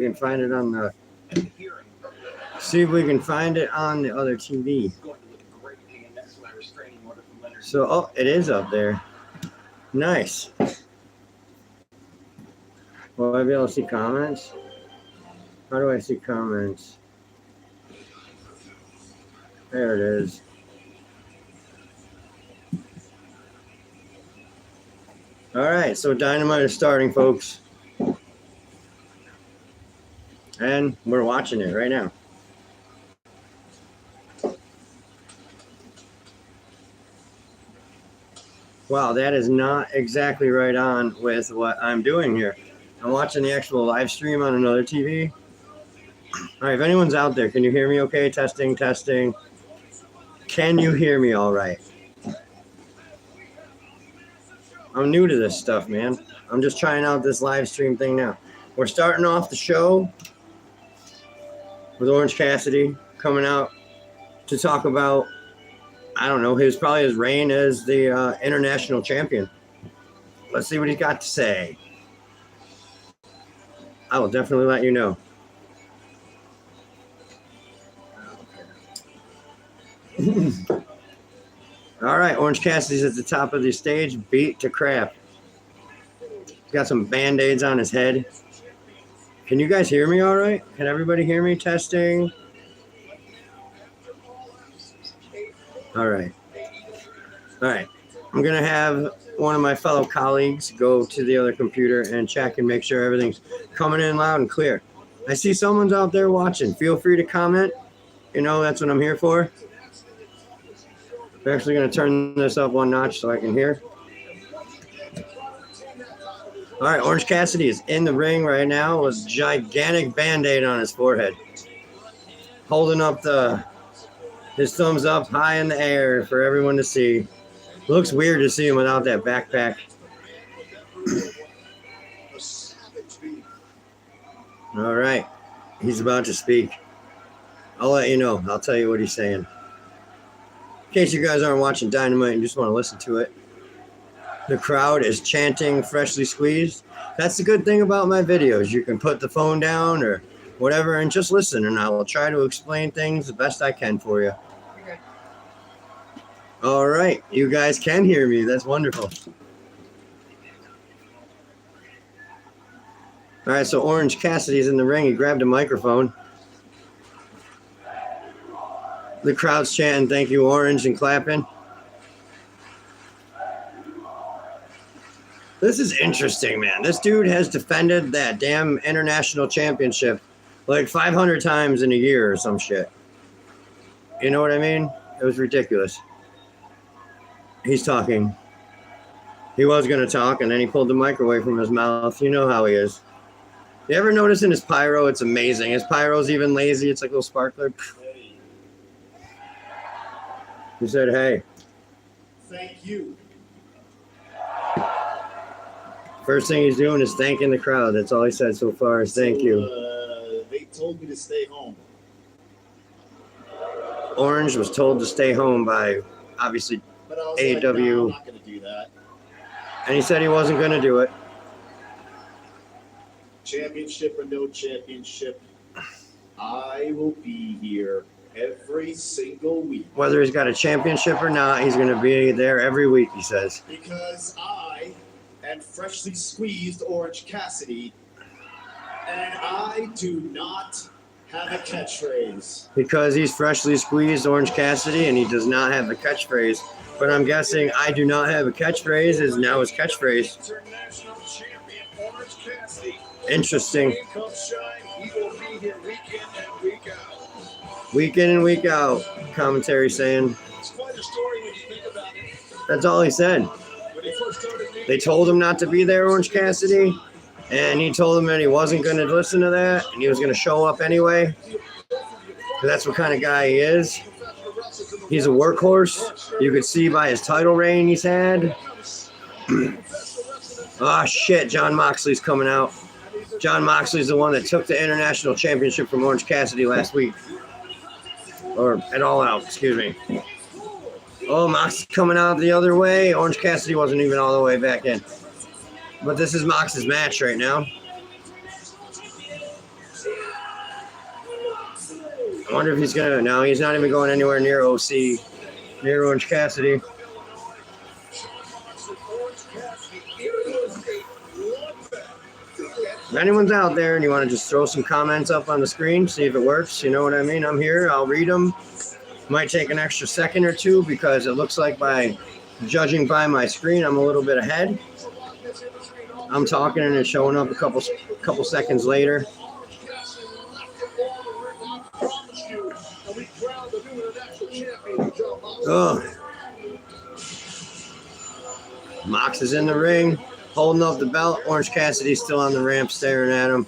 we can find it on the. See if we can find it on the other TV. So, oh, it is up there. Nice. Will I be able to see comments? How do I see comments? There it is. All right, so Dynamite is starting, folks. And we're watching it right now. Wow, that is not exactly right on with what I'm doing here. I'm watching the actual live stream on another TV. All right, if anyone's out there, can you hear me okay? Testing, testing. Can you hear me all right? I'm new to this stuff, man. I'm just trying out this live stream thing now. We're starting off the show with Orange Cassidy coming out to talk about, I don't know, his reign as the international champion. Let's see what he's got to say. I will definitely let you know. All right, Orange Cassidy's at the top of the stage, beat to crap. He's got some Band-Aids on his head. Can you guys hear me all right? Can everybody hear me? Testing. All right. All right. I'm going to have one of my fellow colleagues go to the other computer and check and make sure everything's coming in loud and clear. I see someone's out there watching. Feel free to comment. You know, that's what I'm here for. I'm actually going to turn this up one notch so I can hear. All right, Orange Cassidy is in the ring right now with a gigantic Band-Aid on his forehead. Holding up his thumbs up high in the air for everyone to see. It looks weird to see him without that backpack. All right, he's about to speak. I'll let you know. I'll tell you what he's saying. In case you guys aren't watching Dynamite and just want to listen to it. The crowd is chanting Freshly Squeezed. That's the good thing about my videos. You can put the phone down or whatever and just listen, and I will try to explain things the best I can for you. Okay. All right. You guys can hear me. That's wonderful. All right, so Orange Cassidy's in the ring. He grabbed a microphone. The crowd's chanting, "Thank you, Orange," and clapping. This is interesting, man. This dude has defended that damn international championship like 500 times in a year or some shit. You know what I mean? It was ridiculous. He's talking. He was going to talk, and then he pulled the mic away from his mouth. You know how he is. You ever notice in his pyro? It's amazing. His pyro's even lazy. It's like a little sparkler. He said, "Hey." Thank you. First thing he's doing is thanking the crowd. That's all he said so far is thank you. They told me to stay home. Orange was told to stay home by, obviously, AEW. Like, no, I'm not going to do that. And he said he wasn't going to do it. Championship or no championship, I will be here every single week. Whether he's got a championship or not, he's going to be there every week, he says. Because I am Freshly Squeezed Orange Cassidy, and I do not have a catchphrase. Because he's Freshly Squeezed Orange Cassidy, and he does not have a catchphrase. But I'm guessing "I do not have a catchphrase" is now his catchphrase. International champion Orange Cassidy. Interesting. He will be here week in and week out. Week in and week out, commentary saying. It's quite a story when you think about it. That's all he said. When he first started, they told him not to be there, Orange Cassidy, and he told them that he wasn't going to listen to that, and he was going to show up anyway. That's what kind of guy he is. He's a workhorse. You could see by his title reign he's had. Oh, shit, Jon Moxley's coming out. Jon Moxley's the one that took the international championship from Orange Cassidy last week. Or at All Out, excuse me. Oh, Mox coming out the other way. Orange Cassidy wasn't even all the way back in. But this is Mox's match right now. I wonder if he's going to. No, he's not even going anywhere near OC, near Orange Cassidy. If anyone's out there and you want to just throw some comments up on the screen, see if it works, you know what I mean? I'm here. I'll read them. Might take an extra second or two because it looks like by judging by my screen, I'm a little bit ahead. I'm talking and it's showing up a couple seconds later. Oh. Mox is in the ring, holding up the belt. Orange Cassidy's still on the ramp staring at him.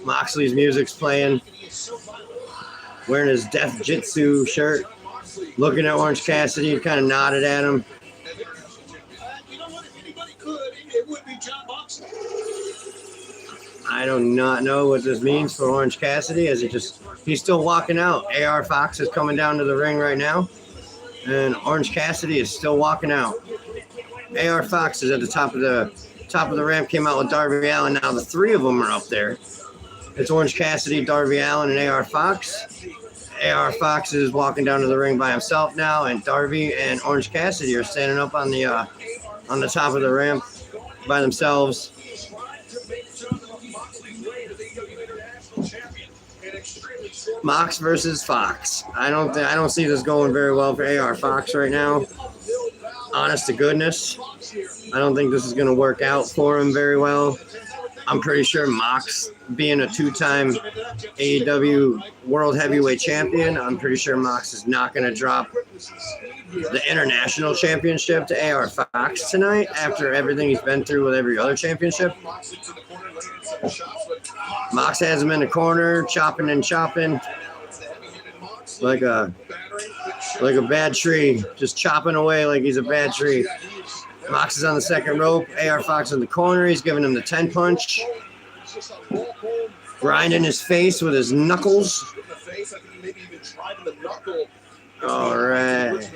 Moxley's music's playing. Wearing his Death Jitsu shirt. Looking at Orange Cassidy, kind of nodded at him. I do not know what this means for Orange Cassidy as he's still walking out. AR Fox is coming down to the ring right now. And Orange Cassidy is still walking out. AR Fox is at the top of the ramp, came out with Darby Allin. Now the three of them are up there. It's Orange Cassidy, Darby Allin, and AR Fox. AR Fox is walking down to the ring by himself now, and Darby and Orange Cassidy are standing up on the top of the ramp by themselves. Mox versus Fox. I don't see this going very well for AR Fox right now. Honest to goodness, I don't think this is going to work out for him very well. I'm pretty sure Mox, being a two-time AEW World Heavyweight Champion, I'm pretty sure Mox is not going to drop the International Championship to AR Fox tonight after everything he's been through with every other championship. Mox has him in the corner, chopping and chopping like a bad tree, just chopping away like he's a bad tree. Mox is on the second rope. AR Fox in the corner. He's giving him the 10 punch. Grinding his face with his knuckles. All right.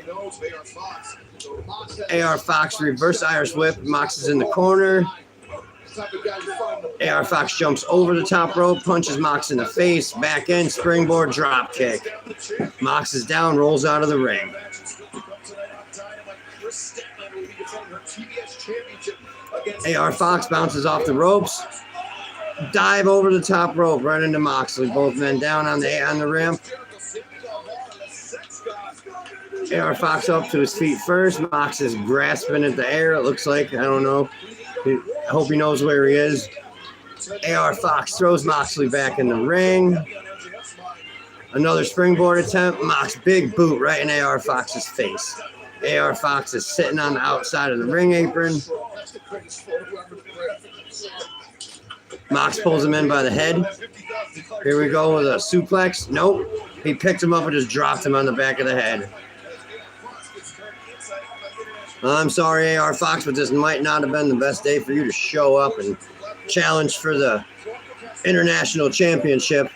AR Fox reverse Irish whip. Mox is in the corner. AR Fox jumps over the top rope, punches Mox in the face, back end, springboard drop kick. Mox is down, rolls out of the ring. AR Fox bounces off the ropes, dive over the top rope right into Moxley. Both men down on the ramp. AR Fox up to his feet first. Mox is grasping at the air. It looks like, I don't know. I hope he knows where he is. AR Fox throws Moxley back in the ring. Another springboard attempt. Mox big boot right in AR Fox's face. AR Fox is sitting on the outside of the ring apron. Mox pulls him in by the head. Here we go with a suplex. Nope. He picked him up and just dropped him on the back of the head. I'm sorry, AR Fox, but this might not have been the best day for you to show up and challenge for the International Championship.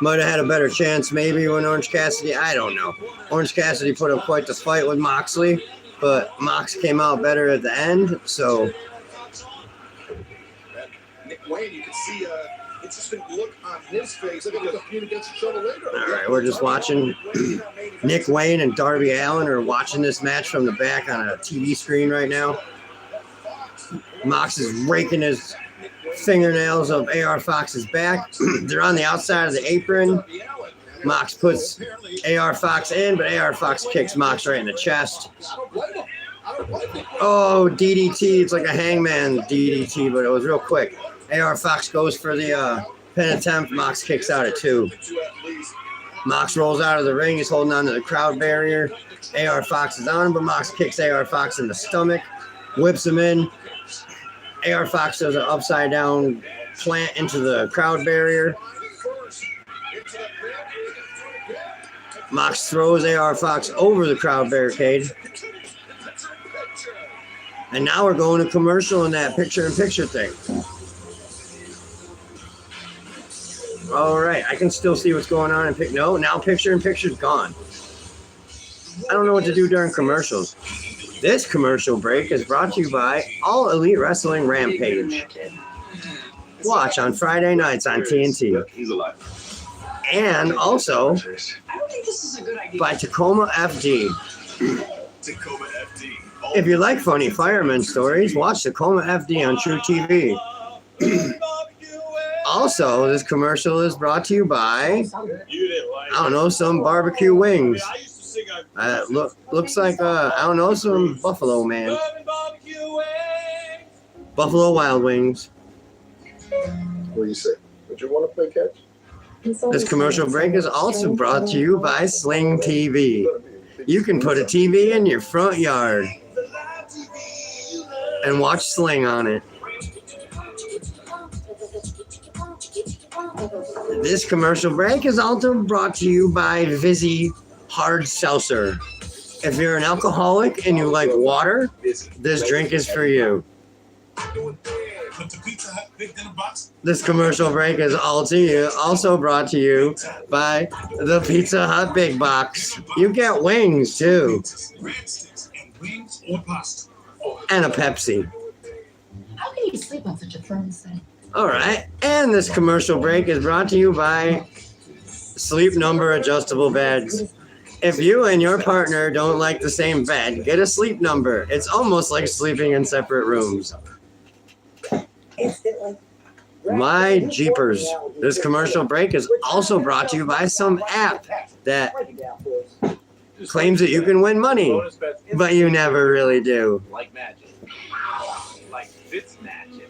Might have had a better chance maybe when Orange Cassidy, I don't know. Orange Cassidy put up quite the fight with Moxley, but Mox came out better at the end, so. Nick Wayne, you can see interesting look on his face. All right, we're just watching. Nick Wayne and Darby Allin are watching this match from the back on a TV screen right now. Mox is raking his fingernails up AR Fox's back. They're on the outside of the apron. Mox puts AR Fox in, but AR Fox kicks Mox right in the chest. Oh, DDT. It's like a hangman DDT, but it was real quick. AR Fox goes for the pin attempt. Mox kicks out at 2. Mox rolls out of the ring. He's holding on to the crowd barrier. AR Fox is on him, but Mox kicks AR Fox in the stomach, whips him in. AR Fox does an upside down plant into the crowd barrier. Mox throws AR Fox over the crowd barricade. And now we're going to commercial in that picture-in-picture thing. All right, I can still see what's going on. No, now picture-in-picture's gone. I don't know what to do during commercials. This commercial break is brought to you by All Elite Wrestling Rampage. Watch on Friday nights on TNT. He's alive. and also I don't think this is a good idea. by Tacoma FD. Tacoma FD. If you like funny fireman stories, watch Tacoma FD on True TV. Also, this commercial is brought to you by, I don't know, some barbecue wings. Looks like, I don't know, some Buffalo, man. Buffalo Wild Wings. What do you say? Would you want to play catch? This commercial break is also brought to you by Sling TV. You can put a TV in your front yard and watch Sling on it. This commercial break is also brought to you by Vizzy Hard Seltzer. If you're an alcoholic and you like water, this drink is for you. This commercial break is also brought to you by the Pizza Hut Big Box. You get wings too. And a Pepsi. How can you sleep on such a firm setting? All right. And this commercial break is brought to you by Sleep Number Adjustable Beds. If you and your partner don't like the same bed, get a Sleep Number. It's almost like sleeping in separate rooms. My Jeepers. This commercial break is also brought to you by some app that claims that you can win money, but you never really do. Like magic. Like Fitz magic.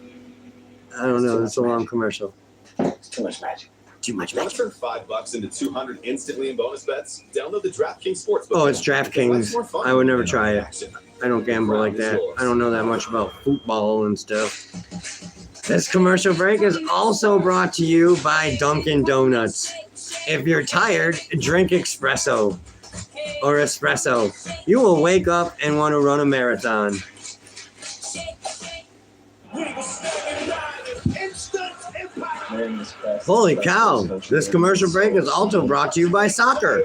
I don't know. It's a long commercial. It's too much magic. Too much Want to magic. turn $5 into 200 instantly in bonus bets? Download the DraftKings Sportsbook. Oh, it's DraftKings. It's more fun I would never than try it. action. I don't gamble like that. I don't know that much about football and stuff. This commercial break is also brought to you by Dunkin' Donuts. If you're tired, drink espresso or espresso. You will wake up and want to run a marathon. Holy cow. This commercial break is also brought to you by soccer.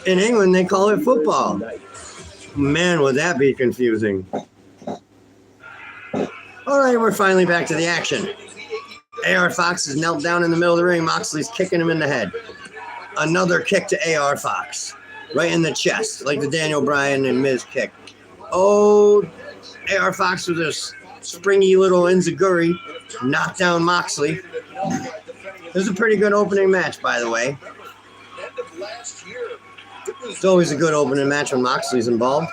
In England, they call it football. Man, would that be confusing. All right, we're finally back to the action. AR Fox is knelt down in the middle of the ring. Moxley's kicking him in the head. Another kick to AR Fox. Right in the chest, like the Daniel Bryan and Miz kick. Oh, AR Fox with a springy little enziguri knocked down Moxley. This is a pretty good opening match, by the way. It's always a good opening match when Moxley's involved.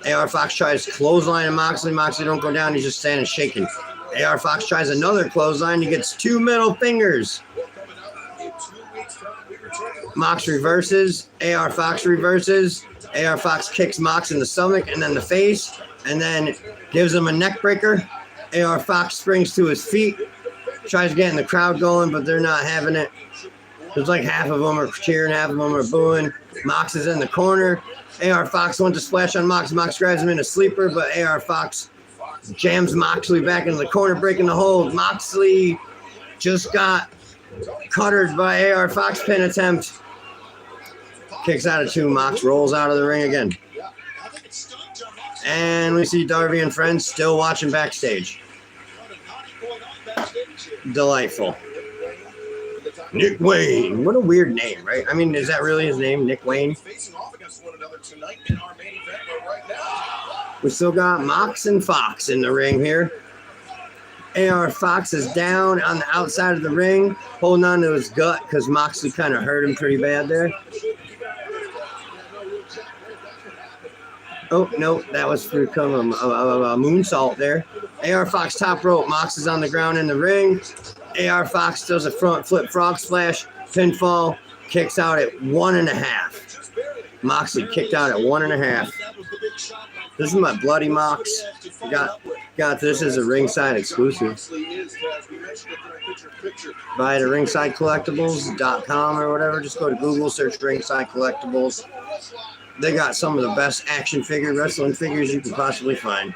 AR Fox tries clothesline Moxley. Moxley don't go down. He's just standing shaking. AR Fox tries another clothesline. He gets two middle fingers. Mox reverses. AR Fox reverses. AR Fox kicks Mox in the stomach and then the face, and then gives him a neck breaker. AR Fox springs to his feet, tries getting the crowd going, but they're not having it. There's like half of them are cheering, half of them are booing. Mox is in the corner. AR Fox wants to splash on Mox. Mox grabs him in a sleeper, but AR Fox jams Moxley back into the corner, breaking the hold. Moxley just got cuttered by AR Fox pin attempt. Kicks out of two. Mox rolls out of the ring again. And we see Darby and friends still watching backstage. Delightful. Nick Wayne. What a weird name, right? I mean, is that really his name, Nick Wayne? We still got Mox and Fox in the ring here. AR Fox is down on the outside of the ring, holding on to his gut because Moxley kind of hurt him pretty bad there. Oh, no, that was for a moonsault there. AR Fox top rope. Mox is on the ground in the ring. AR Fox does a front flip frog splash. Pinfall. Kicks out at 1.5. Moxley kicked out at 1.5. This is my Bloody Mox. Got this as a ringside exclusive. Buy it at ringsidecollectibles.com or whatever. Just go to Google, search Ringside Collectibles. They got some of the best action figure wrestling figures you can possibly find.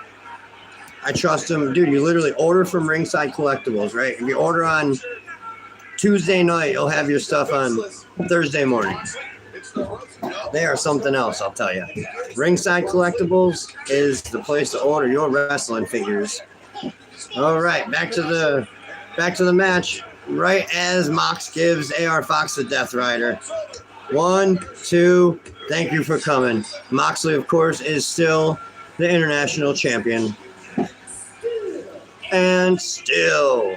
I trust them. Dude, you literally order from Ringside Collectibles, right? If you order on Tuesday night, you'll have your stuff on Thursday morning. They are something else, I'll tell you. Ringside Collectibles is the place to order your wrestling figures. All right, back to the match. right as Mox gives AR Fox the Death Rider. 1, 2, thank you for coming. Moxley, of course, is still the international champion. And still.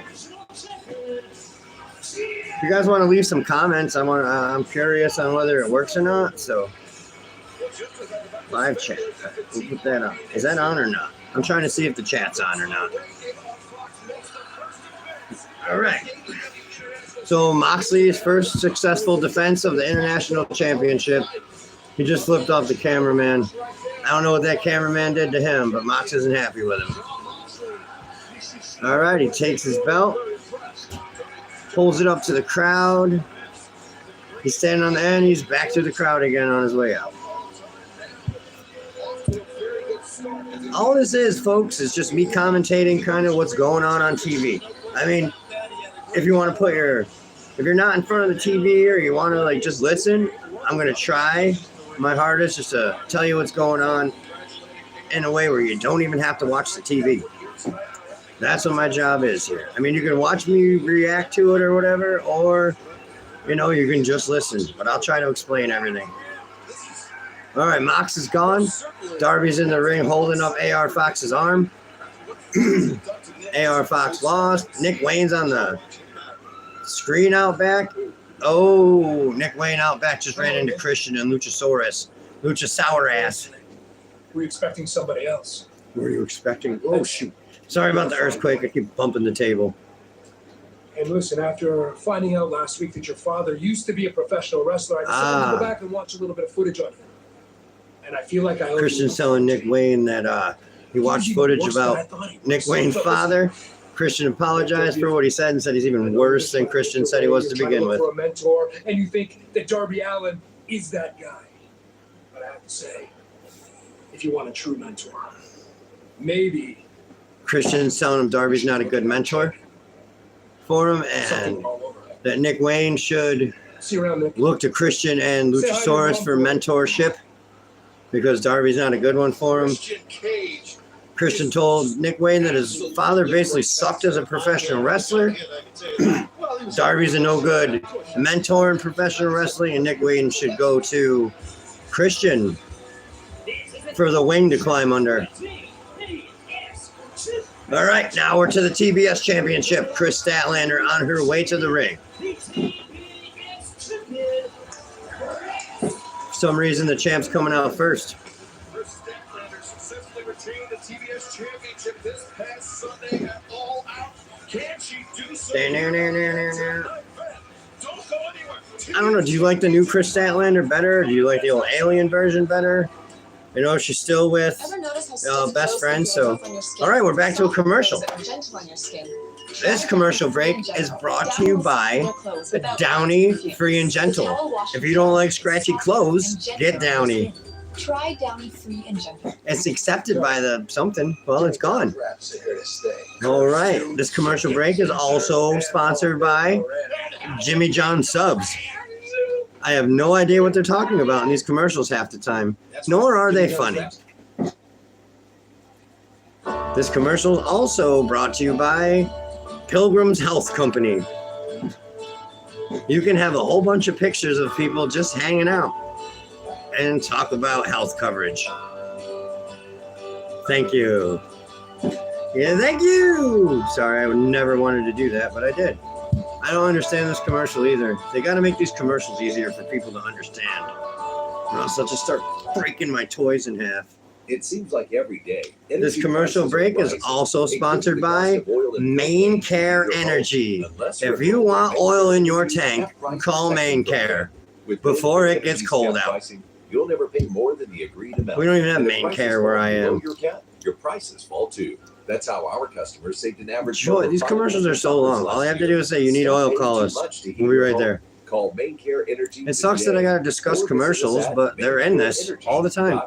If you guys want to leave some comments, I'm curious on whether it works or not. So, live chat. We'll put that on. Is that on or not? I'm trying to see if the chat's on or not. All right. So, Moxley's first successful defense of the International Championship. He just flipped off the cameraman. I don't know what that cameraman did to him, but Mox isn't happy with him. All right, he takes his belt, pulls it up to the crowd. He's standing on the end. He's back to the crowd again on his way out. All this is, folks, is just me commentating kind of what's going on TV. I mean, if you want to put if you're not in front of the TV or you want to like just listen, I'm going to try my hardest just to tell you what's going on in a way where you don't even have to watch the TV. That's what my job is here. I mean, you can watch me react to it or whatever, or, you know, you can just listen. But I'll try to explain everything. All right, Mox is gone. Darby's in the ring holding up AR Fox's arm. AR Fox lost. Nick Wayne's on the screen out back. Oh, Nick Wayne out back just ran into Christian and Luchasaurus. Lucha Sour Ass. Were you expecting somebody else? Were you expecting? Oh, shoot. Sorry about the earthquake. I keep bumping the table. And listen, after finding out last week that your father used to be a professional wrestler, I decided to go back and watch a little bit of footage on him. And I feel like I owe Christian's telling Nick Wayne that he watched footage about Nick Wayne's father. Christian apologized for what he said and said he's even worse than Christian said he was to begin with. For a mentor, and you think that Darby Allin is that guy. But I have to say, if you want a true mentor, maybe Christian's telling him Darby's not a good mentor for him, and that Nick Wayne should look to Christian and Luchasaurus for mentorship because Darby's not a good one for him. Christian told Nick Wayne that his father basically sucked as a professional wrestler. Darby's a no good mentor in professional wrestling, and Nick Wayne should go to Christian for the wing to climb under. All right, now we're to the TBS Championship. Chris Statlander on her way to the ring. For some reason, the champ's coming out first. Chris Statlander successfully retained the TBS Championship this past Sunday at All Out. Can she do so? I don't know. Do you like the new Chris Statlander better? Do you like the old Alien version better? You know, she's still with best friend. So, all right, we're back to a commercial. This commercial break is brought to you by Downy Free and Gentle. If you don't like scratchy clothes, get Downy. Try Downy Free and Gentle. It's accepted by the something. Well, it's gone. All right. This commercial break is also sponsored by Jimmy John Subs. I have no idea what they're talking about in these commercials half the time, nor are they funny. This commercial is also brought to you by Pilgrim's Health Company. You can have a whole bunch of pictures of people just hanging out and talk about health coverage. Thank you. Yeah, thank you. Sorry, I would never wanted to do that, but I did. I don't understand this commercial either. They got to make these commercials easier for people to understand. Or else I'll just start breaking my toys in half. It seems like every day. This commercial break is also sponsored by Main Care Energy. If you want oil in your tank, call Main Care before it gets cold out. You'll never pay more than the agreed amount. We don't even have Main Care where I am. Your prices fall too. That's how our customers saved an average. Sure, these commercials are so long. All I have to do is say, you need oil, call us. We'll be right there. Call Main Care Energy. It sucks that I got to discuss commercials, but they're in this all the time.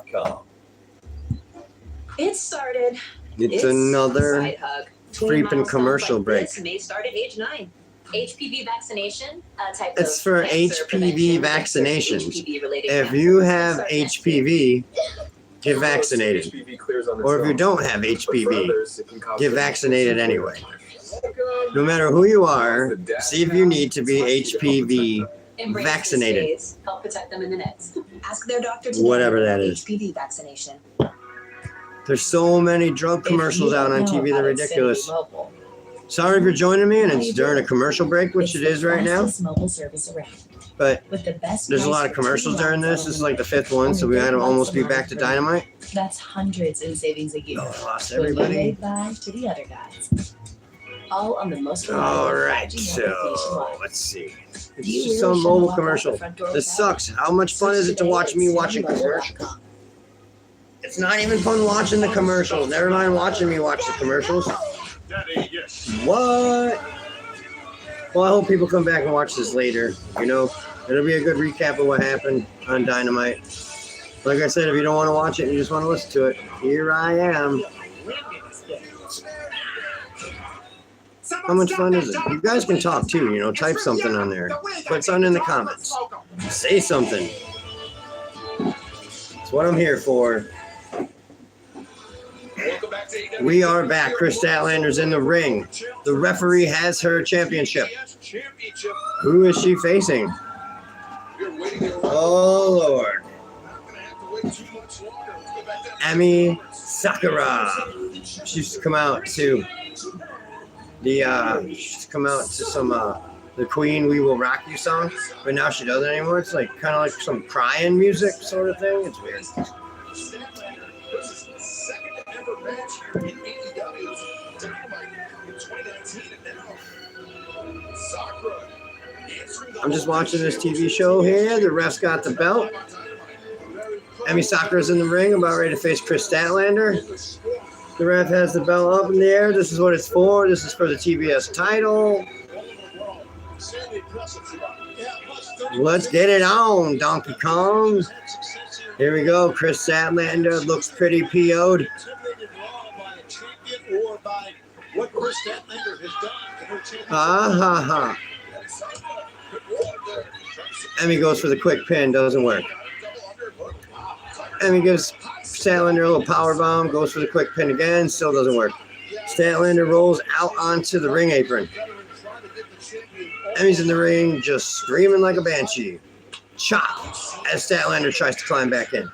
It started. It's another side hug. creeping commercial break. This may start at age 9. HPV vaccination, type It's of for cancer HPV prevention. vaccinations. HPV-related If cancer. you have Start HPV, get vaccinated. Or if you don't have HPV, get vaccinated anyway. No matter who you are, see if you need to be HPV Embrace vaccinated. these days. Help protect them in the nets. Ask their doctor today Whatever that about is. HPV vaccination. There's so many drug commercials out on TV. They're ridiculous. Sorry if you're joining me and it's during a commercial break, which it is right now. Mobile service around. But With the best there's a lot of price for commercials 2 during months this. This is only. like the 5th one, so we had to almost be back to Dynamite. That's hundreds in savings a year. Oh, I lost From everybody. Monday Bye to the other guys. All on the most reliable All right, 5G so network nationwide. let's see. It's Do you just really some shouldn't mobile walk out the commercial. front door This without sucks. How much fun is it to watch me watching commercials? It's not even fun watching the commercials. Never mind watching me watch the commercials. Daddy, yes. What? Well, I hope people come back and watch this later. You know, it'll be a good recap of what happened on Dynamite. Like I said, if you don't want to watch it and you just want to listen to it, here I am. How much fun is it? You guys can talk too, you know, type something on there. Put something in the comments. Say something. That's what I'm here for. Welcome back to AEW. We are back. Chris Statlander's in the ring. The referee has her championship. Championship. Who is she facing? You're waiting there. Oh, Lord. Not gonna have to wait too much longer. Let's go back to Emi Sakura. She's come out to some the Queen We Will Rock You song, but now she doesn't anymore. It's like kind of like some crying music sort of thing. It's weird. This is the second ever match here in AEW's Dynamite in 2019, and now Sakura answering the I'm just watching this TV show here. The ref's got the belt. Emi Sakura's in the ring, about ready to face Chris Statlander. The ref has the belt up in the air. This is what it's for. This is for the TBS title. Let's get it on, Donkey Kong. Here we go. Chris Statlander looks pretty PO'd. Ha. Emi goes for the quick pin. Doesn't work. Emi gives Statlander a little power bomb. Goes for the quick pin again. Still doesn't work. Statlander rolls out onto the ring apron. Emi's in the ring just screaming like a banshee. Chop as Statlander tries to climb back in.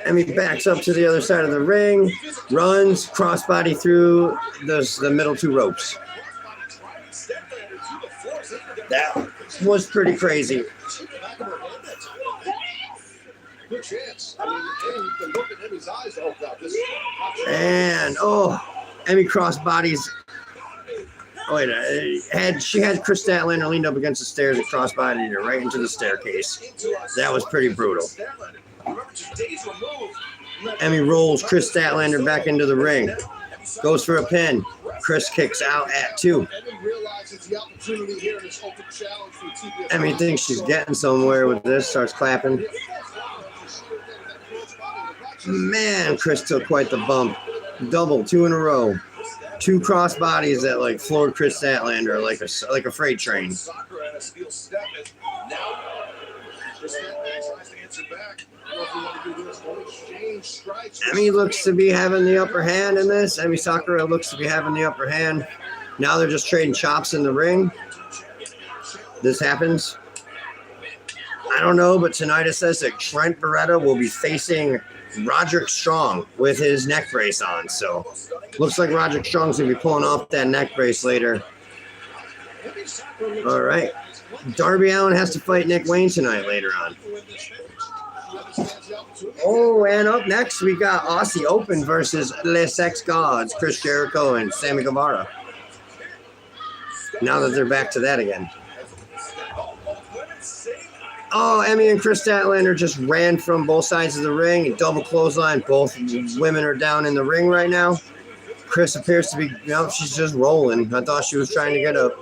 Emi backs up to the other side of the ring, runs crossbody through the middle 2 ropes. That was pretty crazy. Good chance. I mean, you can look at Emmy's eyes. Oh, God, this is And, Emi crossbodies. Oh, wait, she had Chris Statlander leaned up against the stairs and crossbodied her right into the staircase. That was pretty brutal. Emi rolls Chris Statlander back into the ring. Goes for a pin. Chris kicks out at 2. Emi thinks she's getting somewhere with this. Starts clapping. Man, Chris took quite the bump. Double, 2 in a row. 2 crossbodies that like floored Chris Statlander like a freight train. Emi looks to be having the upper hand in this. Emi Sakura looks to be having the upper hand. Now they're just trading chops in the ring. This happens. I don't know, but tonight it says that Trent Beretta will be facing Roderick Strong with his neck brace on. So looks like Roderick Strong's going to be pulling off that neck brace later. All right. Darby Allin has to fight Nick Wayne tonight later on. Oh, and up next we got Aussie Open versus Les Sex Gods, Chris Jericho and Sammy Guevara. Now that they're back to that again. Oh, Emi and Chris Statlander just ran from both sides of the ring. Double clothesline. Both women are down in the ring right now. Chris appears to be, she's just rolling. I thought she was trying to get up.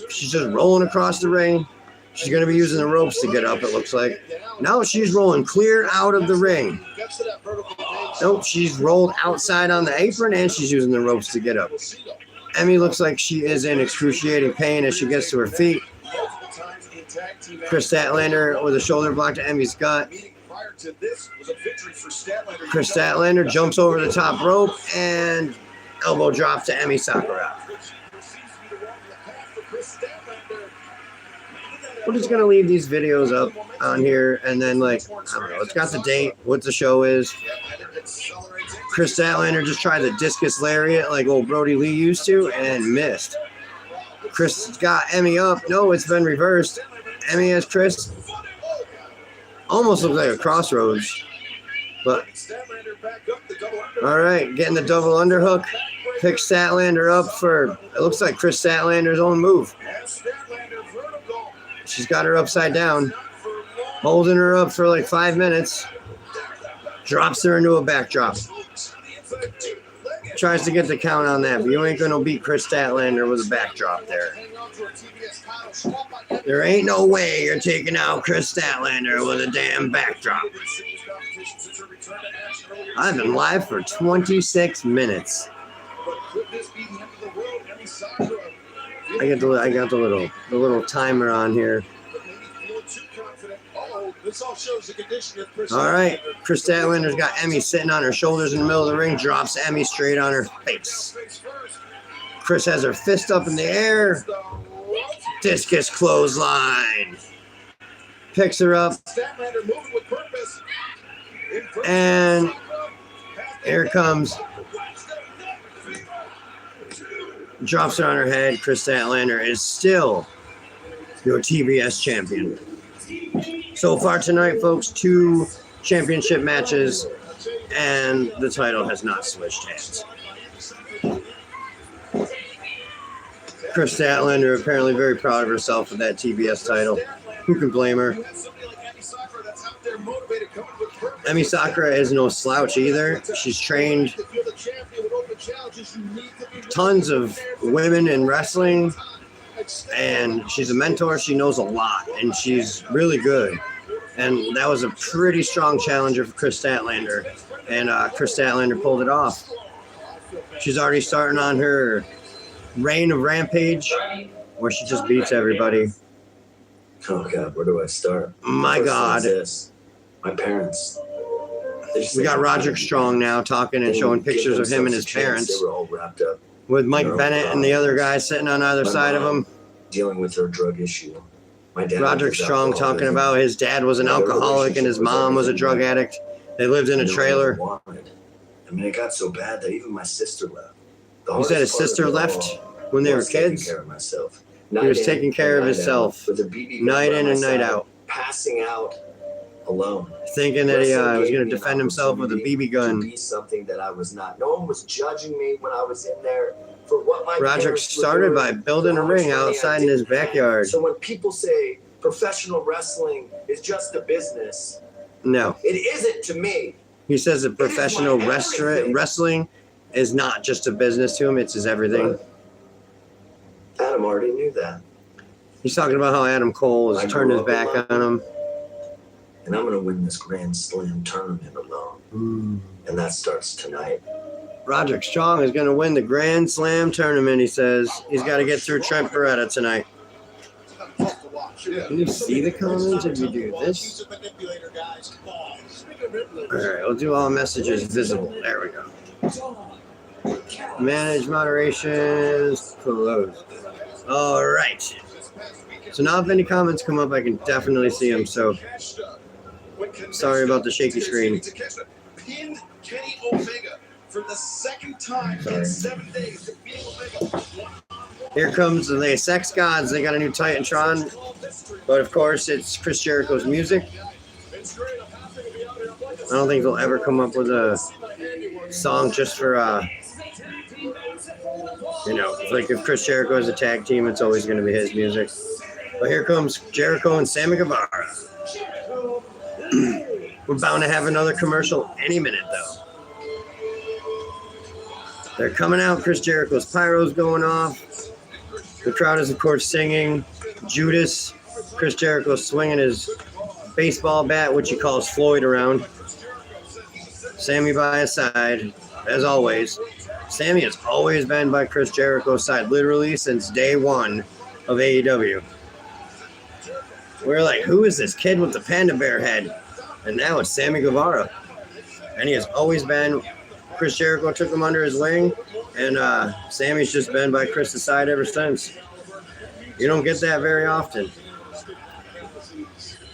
She's just rolling across the ring. She's going to be using the ropes to get up, it looks like. No, she's rolling clear out of the ring. Nope, she's rolled outside on the apron and she's using the ropes to get up. Emi looks like she is in excruciating pain as she gets to her feet. Chris Statlander with a shoulder block to Emi's gut. Chris Statlander jumps over the top rope and elbow drop to Emi Sakura. We're just going to leave these videos up on here, and then, like, I don't know, it's got the date, what the show is. Chris Statlander just tried the discus lariat like old Brody Lee used to and missed. Chris got Emi up. No, it's been reversed. Emi has Chris. Almost looks like a crossroads. But, all right, getting the double underhook. Picks Statlander up for, it looks like Chris Statlander's own move. She's got her upside down. Holding her up for like 5 minutes. Drops her into a backdrop. Tries to get the count on that, but you ain't going to beat Chris Statlander with a backdrop there. There ain't no way you're taking out Chris Statlander with a damn backdrop. I've been live for 26 minutes. I got the little timer on here. All right, Chris Statlander's got Emi sitting on her shoulders in the middle of the ring, drops Emi straight on her face. Chris has her fist up in the air. Discus clothesline. Picks her up. And here it comes. Drops her on her head. Chris Statlander is still your TBS champion. So far tonight, folks, 2 championship matches, and the title has not switched hands. Chris Statlander apparently very proud of herself with that TBS title. Who can blame her? Emi Sakura is no slouch either. She's trained tons of women in wrestling, and she's a mentor. She knows a lot, and she's really good. And that was a pretty strong challenger for Chris Statlander, and Chris Statlander pulled it off. She's already starting on her reign of Rampage, where she just beats everybody. Oh God, where do I start? My God. My parents. We got Roderick Strong now talking and showing pictures of him and his parents. They were all wrapped up. With Mike Bennett and the other guy sitting on either side of him. Dealing with her drug issue. My dad. Roderick Strong talking about his dad was an alcoholic and his mom was a drug addict. They lived in a trailer. I mean, it got so bad that even my sister left. He said his sister left when they were kids. Care of myself. He was taking care of himself night in and night out. Passing out alone. Thinking that he was going to defend himself with a BB gun. To be something that I was not. No one was judging me when I was in there for what my Roderick started by building a ring outside in his backyard. So when people say professional wrestling is just a business, no, it isn't to me. He says that professional wrestling is not just a business to him, it's his everything. Adam already knew that. He's talking about how Adam Cole has turned his back on him. And I'm going to win this Grand Slam tournament alone. And that starts tonight. Roderick Strong is going to win the Grand Slam tournament, he says. He's got to get through Trent Beretta tonight. Can you see the comments if you do this? All right, we'll do all messages visible. There we go. Manage moderations, close. All right. So now if any comments come up, I can definitely see them. So sorry about the shaky screen. Pinned Kenny Omega for the second time in 7 days. Here comes the Sex Gods. They got a new Titantron. But of course, it's Chris Jericho's music. I don't think they'll ever come up with a song just for, like if Chris Jericho is a tag team, it's always going to be his music. But here comes Jericho and Sammy Guevara. We're bound to have another commercial any minute, though. They're coming out. Chris Jericho's pyro's going off. The crowd is, of course, singing. Judas. Chris Jericho swinging his baseball bat, which he calls Floyd, around. Sammy by his side, as always. Sammy has always been by Chris Jericho's side, literally since day one of AEW. We're like, who is this kid with the panda bear head? And now it's Sammy Guevara. And he has always been. Chris Jericho took him under his wing. And Sammy's just been by Chris's side ever since. You don't get that very often.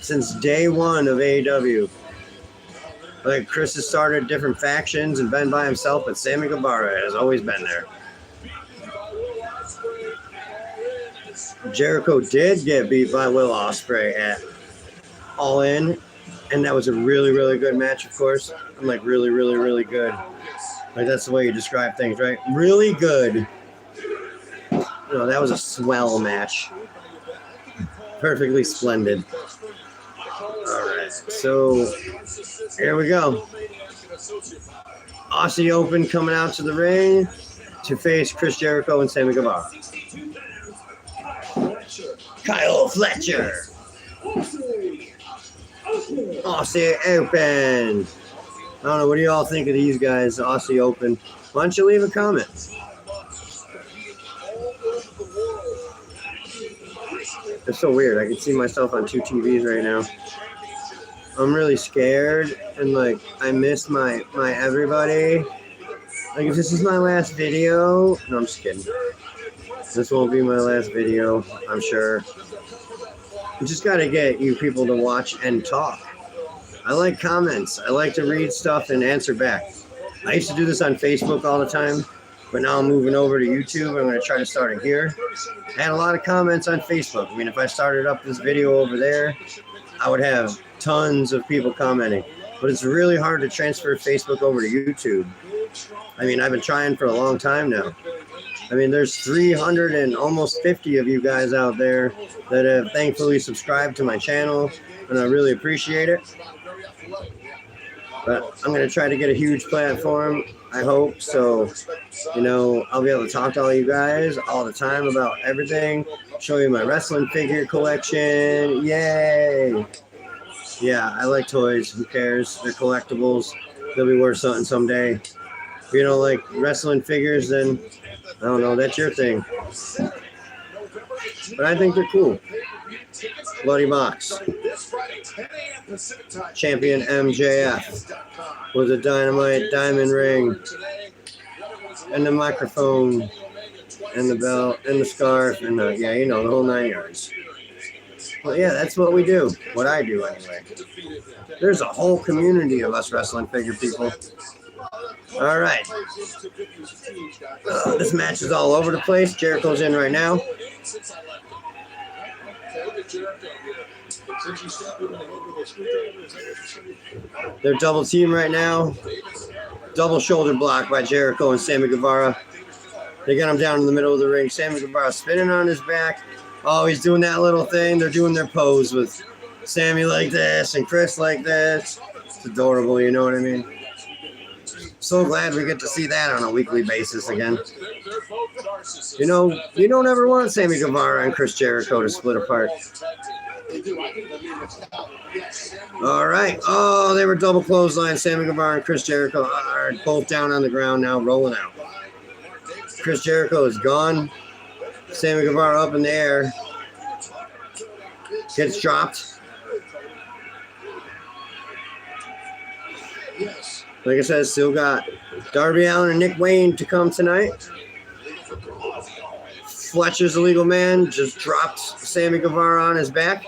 Since day one of AEW. Like, Chris has started different factions and been by himself, but Sammy Guevara has always been there. Jericho did get beat by Will Ospreay at All In, and that was a really, really good match, of course. I'm like, really, really, really good. Like, that's the way you describe things, right? Really good. That was a swell match. Perfectly splendid. All right, so here we go. Aussie Open coming out to the ring to face Chris Jericho and Sammy Guevara. Kyle Fletcher. Aussie Open. I don't know, what do you all think of these guys, Aussie Open? Why don't you leave a comment? It's so weird. I can see myself on two TVs right now. I'm really scared, and like I missed my everybody. Like, if this is my last video, no, I'm just kidding. This won't be my last video, I'm sure. You just gotta get you people to watch and talk. I like comments. I like to read stuff and answer back. I used to do this on Facebook all the time, but now I'm moving over to YouTube. I'm going to try to start it here. I had a lot of comments on Facebook. I mean, if I started up this video over there, I would have tons of people commenting. But it's really hard to transfer Facebook over to YouTube. I mean, I've been trying for a long time now. I mean, there's 300 and almost 50 of you guys out there that have thankfully subscribed to my channel, and I really appreciate it. But I'm going to try to get a huge platform, I hope. So, I'll be able to talk to all you guys all the time about everything. Show you my wrestling figure collection. Yay! Yeah, I like toys. Who cares? They're collectibles. They'll be worth something someday. If you don't like wrestling figures, then I don't know. That's your thing. But I think they're cool. Bloody Box. Champion MJF with a Dynamite diamond ring and the microphone and the belt and the scarf and the whole 9 yards. Well, yeah, that's what we do. What I do anyway. There's a whole community of us wrestling figure people. All right. This match is all over the place. Jericho's in right now. They're double team right now. Double shoulder block by Jericho and Sammy Guevara. They got him down in the middle of the ring. Sammy Guevara spinning on his back. Oh, he's doing that little thing. They're doing their pose with Sammy like this and Chris like this. It's adorable, you know what I mean? So glad we get to see that on a weekly basis again. You don't ever want Sammy Guevara and Chris Jericho to split apart. All right. Oh, they were double clothesline. Sammy Guevara and Chris Jericho are both down on the ground now, rolling out. Chris Jericho is gone. Sammy Guevara up in the air. Gets dropped. Like I said, still got Darby Allin and Nick Wayne to come tonight. Fletcher's the legal man. Just dropped Sammy Guevara on his back.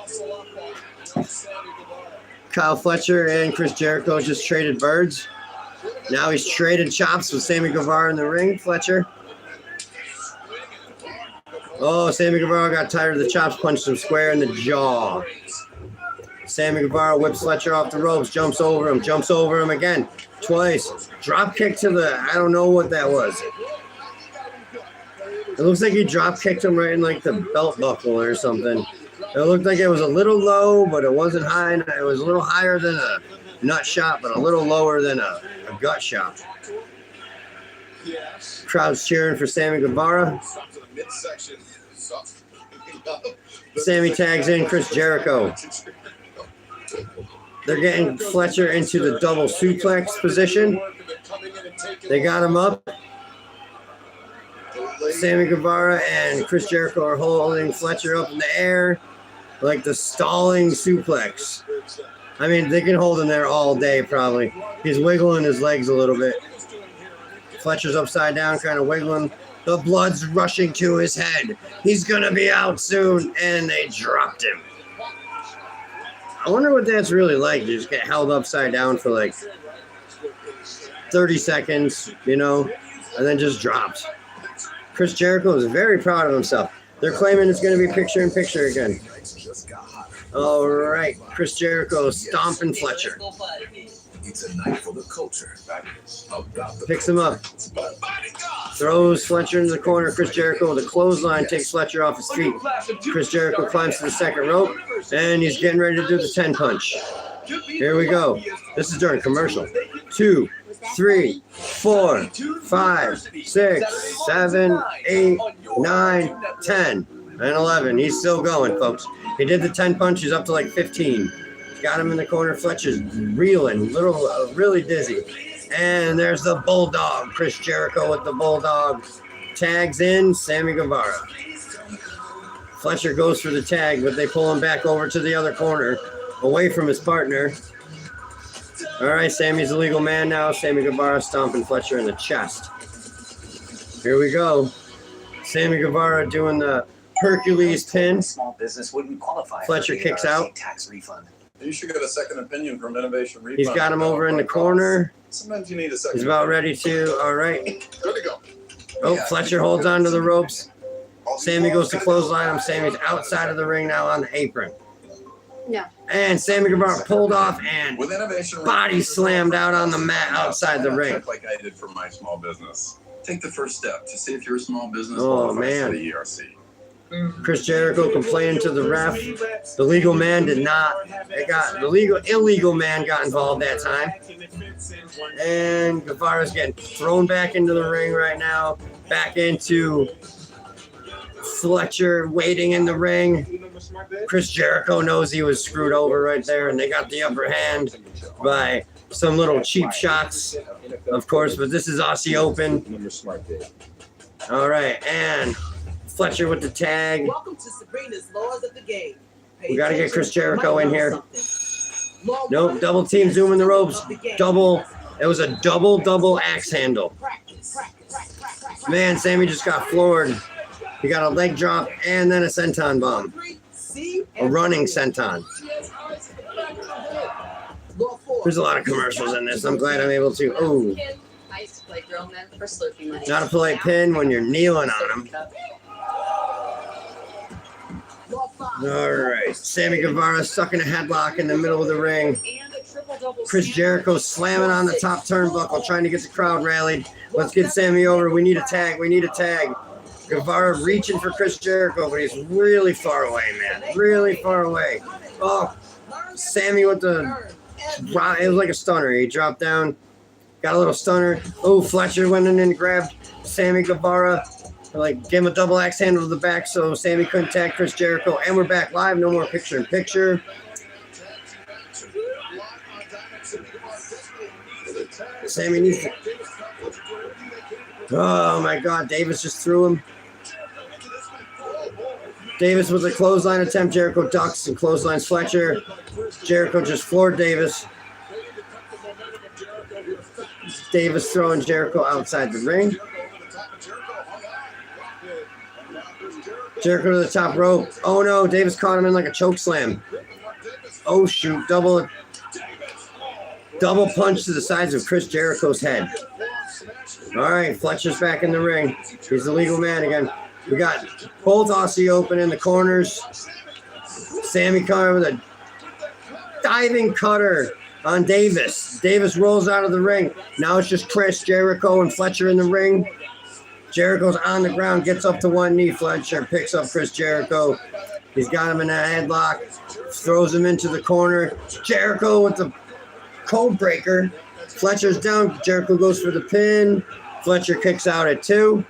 Kyle Fletcher and Chris Jericho just traded birds. Now he's traded chops with Sammy Guevara in the ring. Fletcher. Oh, Sammy Guevara got tired of the chops, punched him square in the jaw. Sammy Guevara whips Fletcher off the ropes, jumps over him again, twice. Drop kick to the, I don't know what that was. It looks like he drop kicked him right in like the belt buckle or something. It looked like it was a little low, but it wasn't high. It was a little higher than a nut shot, but a little lower than a gut shot. Crowd's cheering for Sammy Guevara. Sammy tags in Chris Jericho. They're getting Fletcher into the double suplex position. They got him up. Sammy Guevara and Chris Jericho are holding Fletcher up in the air like the stalling suplex. I mean, they can hold him there all day probably. He's wiggling his legs a little bit. Fletcher's upside down, kind of wiggling. The blood's rushing to his head. He's going to be out soon, and they dropped him. I wonder what that's really like. You just get held upside down for like 30 seconds, you know, and then just dropped. Chris Jericho is very proud of himself. They're claiming it's going to be picture-in-picture again. All right, Chris Jericho stomping Fletcher. It's a night for the culture. Picks him up. Throws Fletcher into the corner. Chris Jericho with a clothesline takes Fletcher off his feet. Chris Jericho climbs to the second rope, and he's getting ready to do the 10-punch. Here we go. This is during commercial. 2, 3, 4, 5, 6, 7, 8, 9, 10, and 11. He's still going, folks. He did the 10-punch. He's up to like 15. Got him in the corner. Fletcher's reeling, really dizzy. And there's the Bulldog. Chris Jericho with the Bulldog. Tags in Sammy Guevara. Fletcher goes for the tag, but they pull him back over to the other corner, away from his partner. All right, Sammy's a legal man now. Sammy Guevara stomping Fletcher in the chest. Here we go. Sammy Guevara doing the Hercules pin. Small business wouldn't qualify. Fletcher kicks out. Tax refund. You should get a second opinion from Innovation Refund. He's got him over in the corner. Sometimes you need a second. He's about ready to. All right. Good to go. Oh, Fletcher holds on to the ropes. Sammy goes to clothesline him. Sammy's outside of the ring now on the apron. No. And Sammy Guevara pulled off and With Innovation body slammed out on the mat outside the ring. Like I did for my small business. Take the first step to see if you're a small business. Oh, qualifies man. for the ERC. Chris Jericho complaining to the ref. The legal man did not. The illegal man got involved that time. And Guevara's getting thrown back into the ring right now. Back into Fletcher waiting in the ring. Chris Jericho knows he was screwed over right there, and they got the upper hand by some little cheap shots, of course, but this is Aussie Open. All right, and Fletcher with the tag. Welcome to Sabrina's Laws of the Game. We got to get Chris Jericho in here. Nope, double team zooming the ropes. Double. It was a double axe handle. Man, Sammy just got floored. He got a leg drop and then a senton bomb. A running senton. There's a lot of commercials in this. I'm glad I'm able to. Oh, I used to play grown men for Slurpee money. not a polite pin when you're kneeling on him. All right, Sammy Guevara stuck in a headlock in the middle of the ring. Chris Jericho slamming on the top turnbuckle, trying to get the crowd rallied. Let's get Sammy over. We need a tag. We need a tag. Guevara reaching for Chris Jericho, but he's really far away, man. Really far away. Oh, Sammy with the... It was like a stunner. He dropped down, got a little stunner. Oh, Fletcher went in and grabbed Sammy Guevara. Like, gave him a double axe handle to the back so Sammy couldn't tag Chris Jericho. And we're back live. No more picture-in-picture. Sammy needs to... Oh, my God. Davis just threw him. Davis with a clothesline attempt. Jericho ducks and clotheslines Fletcher. Jericho just floored Davis. Davis throwing Jericho outside the ring. Jericho to the top rope. Oh no, Davis caught him in like a choke slam. Oh shoot, double punch to the sides of Chris Jericho's head. All right, Fletcher's back in the ring. He's the legal man again. We got both Aussie Open in the corners. Sammy Carr with a diving cutter on Davis. Davis rolls out of the ring. Now it's just Chris Jericho and Fletcher in the ring. Jericho's on the ground, gets up to one knee. Fletcher picks up Chris Jericho. He's got him in a headlock, throws him into the corner. Jericho with the code breaker. Fletcher's down. Jericho goes for the pin. Fletcher kicks out at 2.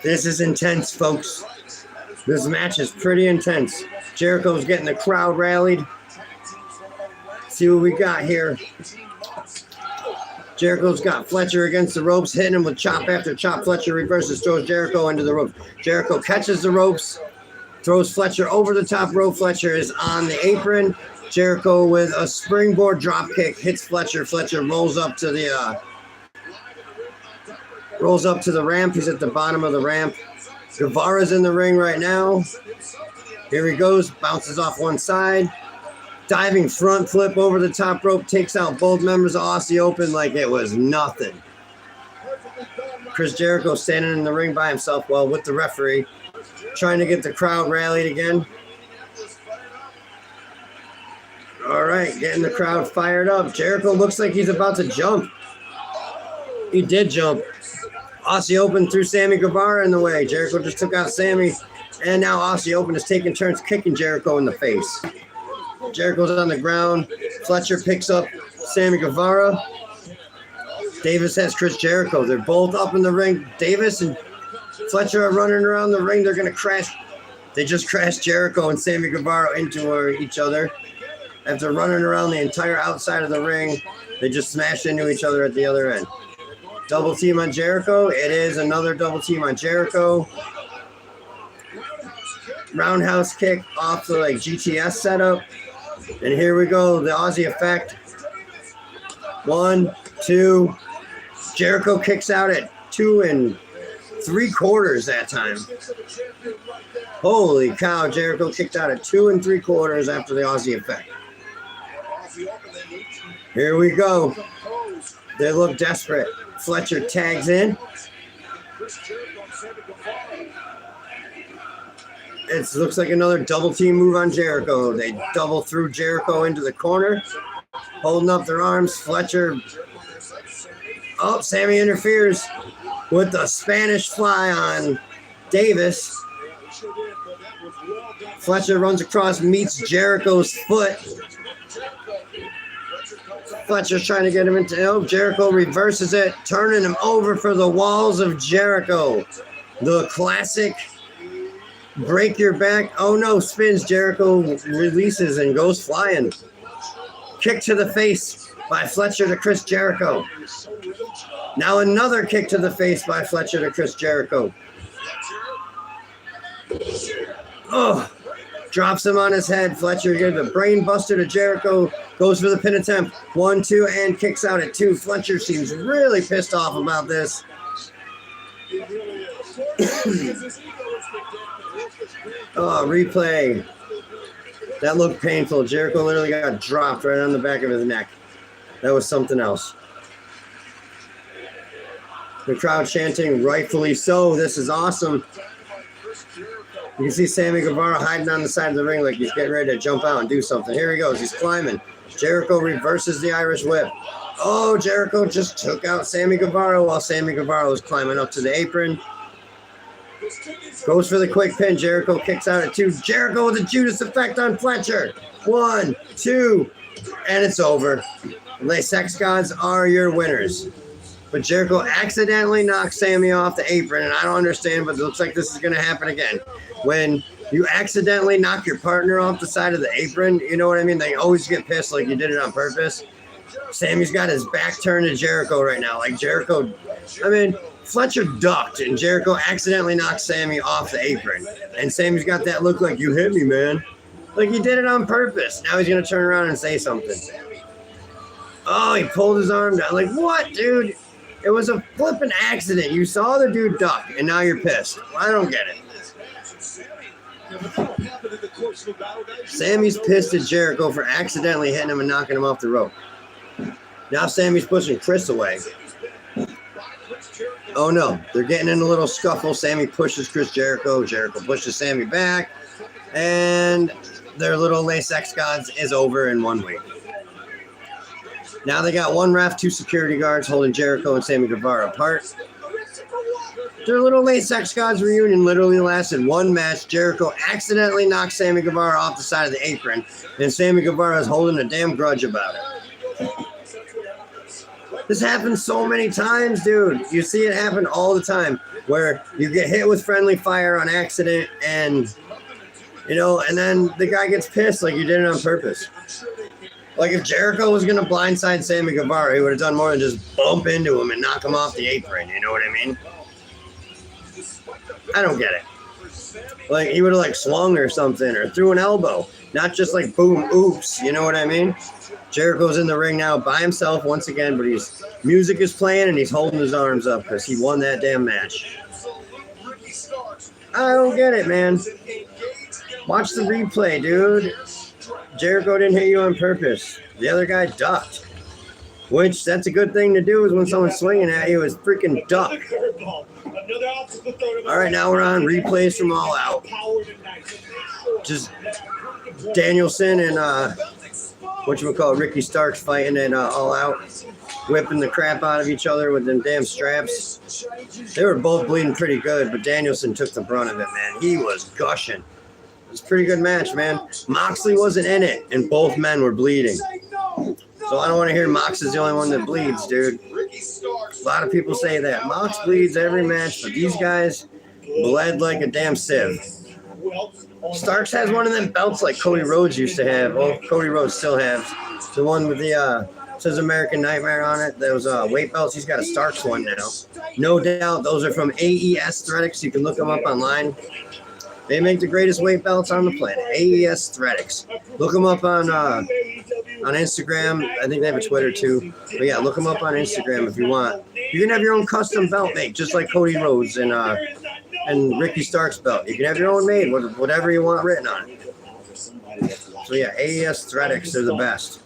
This is intense, folks. This match is pretty intense. Jericho's getting the crowd rallied. See what we got here. Jericho's got Fletcher against the ropes, hitting him with chop after chop. Fletcher reverses, throws Jericho into the ropes. Jericho catches the ropes, throws Fletcher over the top rope. Fletcher is on the apron. Jericho with a springboard drop kick hits Fletcher. Fletcher rolls up to the ramp. He's at the bottom of the ramp. Guevara's in the ring right now. Here he goes, bounces off one side. Diving front flip over the top rope, takes out both members of Aussie Open like it was nothing. Chris Jericho standing in the ring by himself, well, with the referee, trying to get the crowd rallied again. All right, getting the crowd fired up. Jericho looks like he's about to jump. He did jump. Aussie Open threw Sammy Guevara in the way. Jericho just took out Sammy, and now Aussie Open is taking turns kicking Jericho in the face. Jericho's on the ground. Fletcher picks up Sammy Guevara. Davis has Chris Jericho. They're both up in the ring. Davis and Fletcher are running around the ring. They're going to crash. They just crashed Jericho and Sammy Guevara into each other. After running around the entire outside of the ring, they just smashed into each other at the other end. Double team on Jericho. It is another double team on Jericho. Roundhouse kick off the GTS setup. And here we go, the Aussie effect. 1, 2. Jericho kicks out at 2 3/4 that time. Holy cow, Jericho kicked out at 2 3/4 after the Aussie effect. Here we go. They look desperate. Fletcher tags in. It looks like another double team move on Jericho. They double threw Jericho into the corner, holding up their arms. Fletcher. Oh, Sammy interferes with the Spanish fly on Davis. Fletcher runs across, meets Jericho's foot. Fletcher's trying to get him into help. Jericho reverses it, turning him over for the walls of Jericho. The classic break your back. Oh no, spins. Jericho releases and goes flying. Kick to the face by Fletcher to Chris Jericho. Now another kick to the face by Fletcher to Chris Jericho. Oh, drops him on his head. Fletcher gives a brain buster to Jericho. Goes for the pin attempt. 1, 2, and kicks out at 2. Fletcher seems really pissed off about this. Oh, replay. That looked painful. Jericho literally got dropped right on the back of his neck. That was something else. The crowd chanting, rightfully so. This is awesome. You can see Sammy Guevara hiding on the side of the ring like he's getting ready to jump out and do something. Here he goes. He's climbing. Jericho reverses the Irish whip. Oh, Jericho just took out Sammy Guevara while Sammy Guevara was climbing up to the apron. Goes for the quick pin. Jericho kicks out at 2. Jericho with a Judas effect on Fletcher. 1, 2, and it's over. The Sex Gods are your winners. But Jericho accidentally knocks Sammy off the apron, and I don't understand, but it looks like this is going to happen again. When you accidentally knock your partner off the side of the apron, you know what I mean? They always get pissed like you did it on purpose. Sammy's got his back turned to Jericho right now. Like Jericho, Fletcher ducked, and Jericho accidentally knocked Sammy off the apron. And Sammy's got that look like, you hit me, man. Like he did it on purpose. Now he's going to turn around and say something. Oh, he pulled his arm down. Like, what, dude? It was a flipping accident. You saw the dude duck, and now you're pissed. I don't get it. Sammy's pissed at Jericho for accidentally hitting him and knocking him off the rope. Now Sammy's pushing Chris away. Oh no, they're getting in a little scuffle. Sammy pushes Chris Jericho. Jericho pushes Sammy back. And their little Lace X Gods is over in 1 week. Now they got 1 ref, 2 security guards holding Jericho and Sammy Guevara apart. Their little Lace X Gods reunion literally lasted 1 match. Jericho accidentally knocked Sammy Guevara off the side of the apron, and Sammy Guevara is holding a damn grudge about it. This happens so many times, dude. You see it happen all the time, where you get hit with friendly fire on accident, and and then the guy gets pissed like you did it on purpose. Like if Jericho was gonna blindside Sammy Guevara, he would have done more than just bump into him and knock him off the apron. You know what I mean? I don't get it. Like he would have like swung or something or threw an elbow, not just like boom, oops. You know what I mean? Jericho's in the ring now by himself once again, but music is playing and he's holding his arms up because he won that damn match. I don't get it, man. Watch the replay, dude. Jericho didn't hit you on purpose. The other guy ducked. Which, that's a good thing to do is when someone's swinging at you is freaking duck. All right, now we're on replays from All Out. Just Danielson and Ricky Starks fighting at All Out, whipping the crap out of each other with them damn straps. They were both bleeding pretty good, but Danielson took the brunt of it, man. He was gushing. It was a pretty good match, man. Moxley wasn't in it, and both men were bleeding. So I don't want to hear Mox is the only one that bleeds, dude. A lot of people say that. Mox bleeds every match, but these guys bled like a damn sieve. Starks has one of them belts like Cody Rhodes used to have. Well, Cody Rhodes still has. The one with the says American Nightmare on it. Those weight belts. He's got a Starks one now. No doubt those are from AES Athletics. You can look them up online. They make the greatest weight belts on the planet. AES Athletics. Look them up on Instagram. I think they have a Twitter too. But yeah, look them up on Instagram if you want. You can have your own custom belt made, just like Cody Rhodes and Ricky Starks' belt. You can have your own made, whatever you want written on it. So yeah, AES Athletics, they're the best.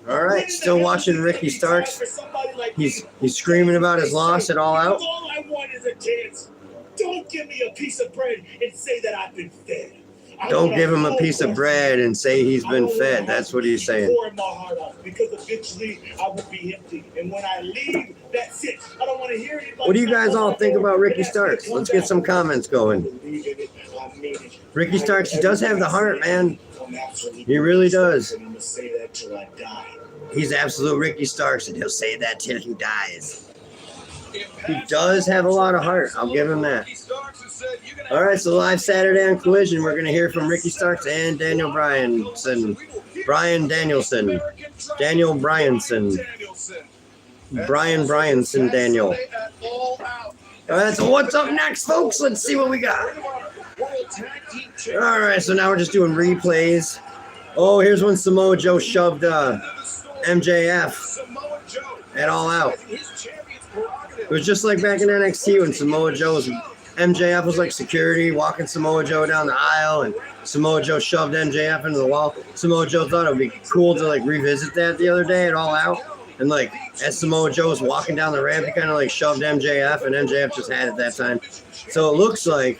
All right, still watching Ricky Starks. He's screaming about his loss at All Out. All I want is a chance. Don't give me a piece of bread and say that I've been fed. Don't give him a piece of bread and say he's been fed. That's what he's saying. Because eventually I will be empty. And when I leave, that's it. I don't want to hear it. What do you guys all think about Ricky Starks? Let's get some comments going. Ricky Starks, he does have the heart, man. He really does. He's absolute Ricky Starks, and he'll say that till he dies. He does have a lot of heart. I'll give him that. All right, so live Saturday on Collision, we're going to hear from Ricky Starks and Daniel Bryanson. Brian Danielson. Daniel Bryanson. Brian Bryanson Daniel. All right, so what's up next, folks? Let's see what we got. All right, so now we're just doing replays. Oh, here's when Samoa Joe shoved MJF at All Out. It was just like back in NXT when MJF was like security, walking Samoa Joe down the aisle, and Samoa Joe shoved MJF into the wall. Samoa Joe thought it would be cool to like revisit that the other day at All Out. And like as Samoa Joe was walking down the ramp, he kind of like shoved MJF, and MJF just had it that time. So it looks like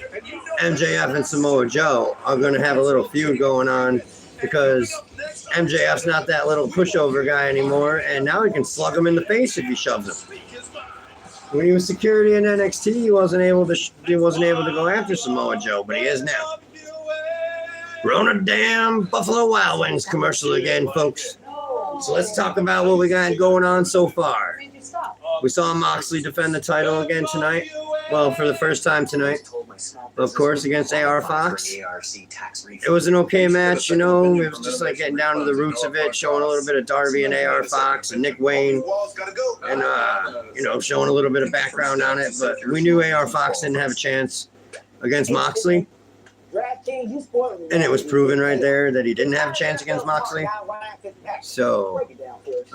MJF and Samoa Joe are going to have a little feud going on because MJF's not that little pushover guy anymore, and now he can slug him in the face if he shoves him. When he was security in NXT, he wasn't able to go after Samoa Joe, but he is now. We're on a damn Buffalo Wild Wings commercial again, folks. So let's talk about what we got going on so far. We saw Moxley defend the title again tonight. Well, for the first time tonight, of course, against AR Fox. It was an okay match, you know. It was just like getting down to the roots of it, showing a little bit of Darby and AR Fox and Nick Wayne, and showing a little bit of background on it. But we knew AR Fox didn't have a chance against Moxley, and it was proven right there that he didn't have a chance against Moxley. So,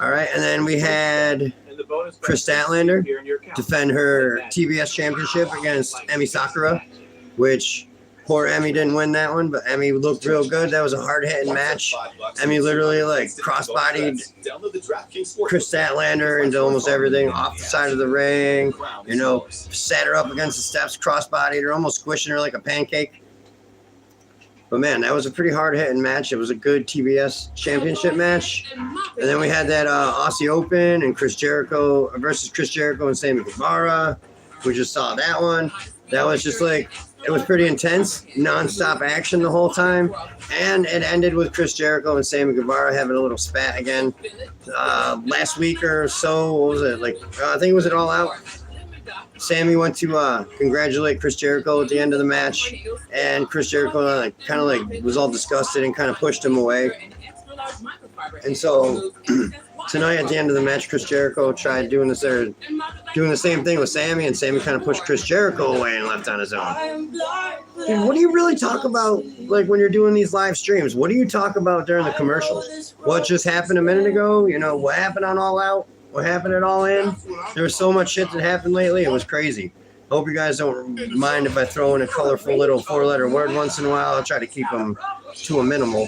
all right, and then we had Chris Statlander defend her TBS championship against Emi Sakura, which poor Emi didn't win that one, but Emi looked real good. That was a hard-hitting match. Emi literally like cross-bodied Chris Statlander into almost everything off the side of the ring, sat her up against the steps, cross-bodied her, almost squishing her like a pancake. But man, that was a pretty hard-hitting match. It was a good TBS championship match. And then we had that Aussie Open and Chris Jericho versus Chris Jericho and Sammy Guevara. We just saw that one. That was just like, it was pretty intense, non-stop action the whole time. And it ended with Chris Jericho and Sammy Guevara having a little spat again. Last week or so, what was it? I think it was at All Out. Sammy went to congratulate Chris Jericho at the end of the match, and Chris Jericho kind of was all disgusted and kind of pushed him away. And so Tonight at the end of the match, Chris Jericho tried doing the same thing with Sammy, and Sammy kind of pushed Chris Jericho away and left on his own. Dude, what do you really talk about, like, when you're doing these live streams? What do you talk about during the commercials? What just happened a minute ago? You know, what happened on All Out? What happened at All In? There was so much shit that happened lately. It was crazy. Hope you guys don't mind if I throw in a colorful little 4-letter word once in a while. I'll try to keep them to a minimal.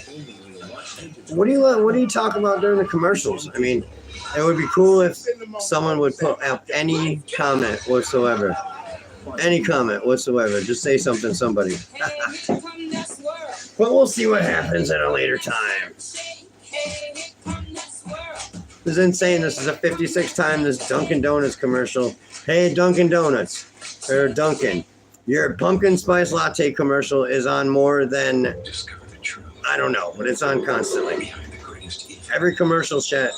What do you talk about during the commercials? I mean, it would be cool if someone would put out any comment whatsoever. Any comment whatsoever. Just say something, somebody. But we'll see what happens at a later time. This is insane. This is a 56th time this Dunkin' Donuts commercial. Hey, Dunkin' Donuts. Or Dunkin'. Your pumpkin spice latte commercial is on more than, I don't know, but it's on constantly. Every commercial sat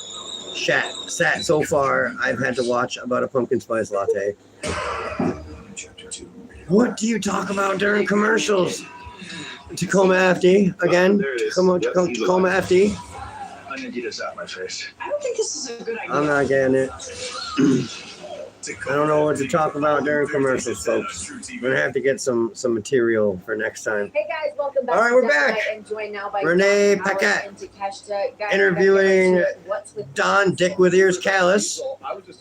so far I've had to watch about a pumpkin spice latte. What do you talk about during commercials? Tacoma FD again. Tacoma FD. I'm gonna get this out my face. I don't think this is a good idea. I'm not getting it. I don't know what to talk about during commercials, folks. We're gonna have to get some material for next time. Hey guys, welcome back. All right, to we're Dynamite, back. And joined now by Renee Don Howard Paquette and Takeshita. Guys, interviewing What's with Don Dick with Ears Callus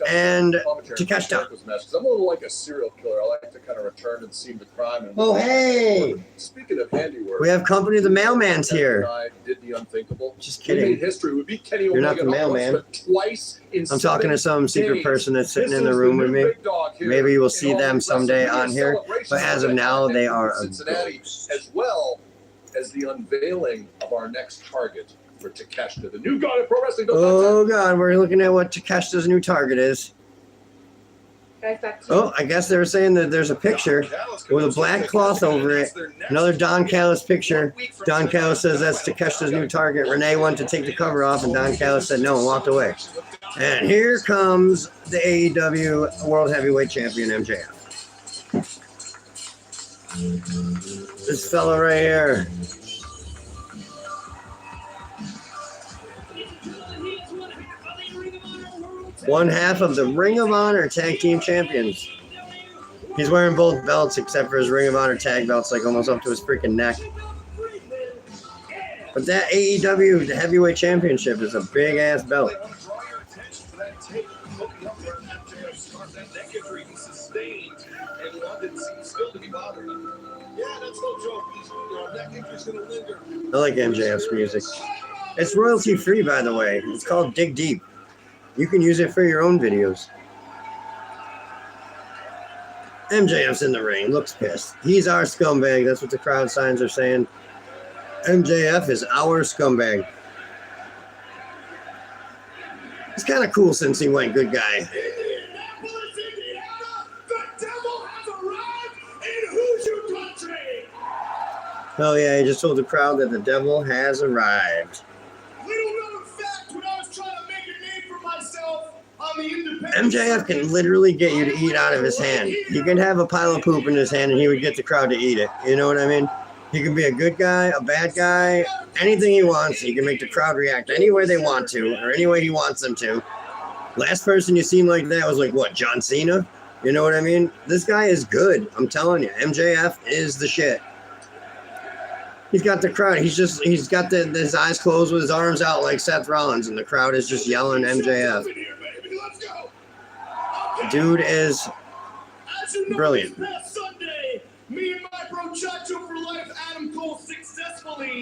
and Takeshita. I'm a little like a serial killer. I like to kind of return and scene the crime. And Oh, hey! Speaking of handiwork, We have company. The mailman's here. I did the unthinkable. Just We made kidding. history. We beat Kenny You're not Omega the mailman. twice in I'm talking to some secret days. person that's sitting This in the is room with new me. big dog here Maybe you will in see all them the someday WrestleMania on here. celebrations But as of that now, happened they in are a Cincinnati, ghost. as well as the unveiling of our next target for Takeshita, the new god of pro wrestling. Oh, God. We're looking at what Takeshita's new target is. Guys, back to Oh, I guess they were saying that there's a picture with a black cloth over it. Another Don Callis picture. Don Callis says that's Takeshita's new target. Renee wanted to take the cover off, and Don Callis said no and walked away. And here comes the AEW World Heavyweight Champion, MJF. This fella right here. One half of the Ring of Honor Tag Team Champions. He's wearing both belts except for his Ring of Honor tag belts, like almost up to his freaking neck. But that AEW Heavyweight Championship is a big ass belt. I like MJF's music. It's royalty free, by the way. It's called Dig Deep. You can use it for your own videos. MJF's in the ring, looks pissed. He's our scumbag. That's what the crowd signs are saying. MJF is our scumbag. It's kind of cool since he went good guy. Oh yeah, he just told the crowd that the devil has arrived. MJF can literally get you to eat out of his hand. He can have a pile of poop in his hand and he would get the crowd to eat it. You know what I mean? He can be a good guy, a bad guy, anything he wants. He can make the crowd react any way they want to or any way he wants them to. Last person you seen like that was like, what, John Cena? You know what I mean? This guy is good. I'm telling you, MJF is the shit. He's got the crowd. He's got his eyes closed with his arms out like Seth Rollins, and the crowd is just yelling MJF. Dude is brilliant.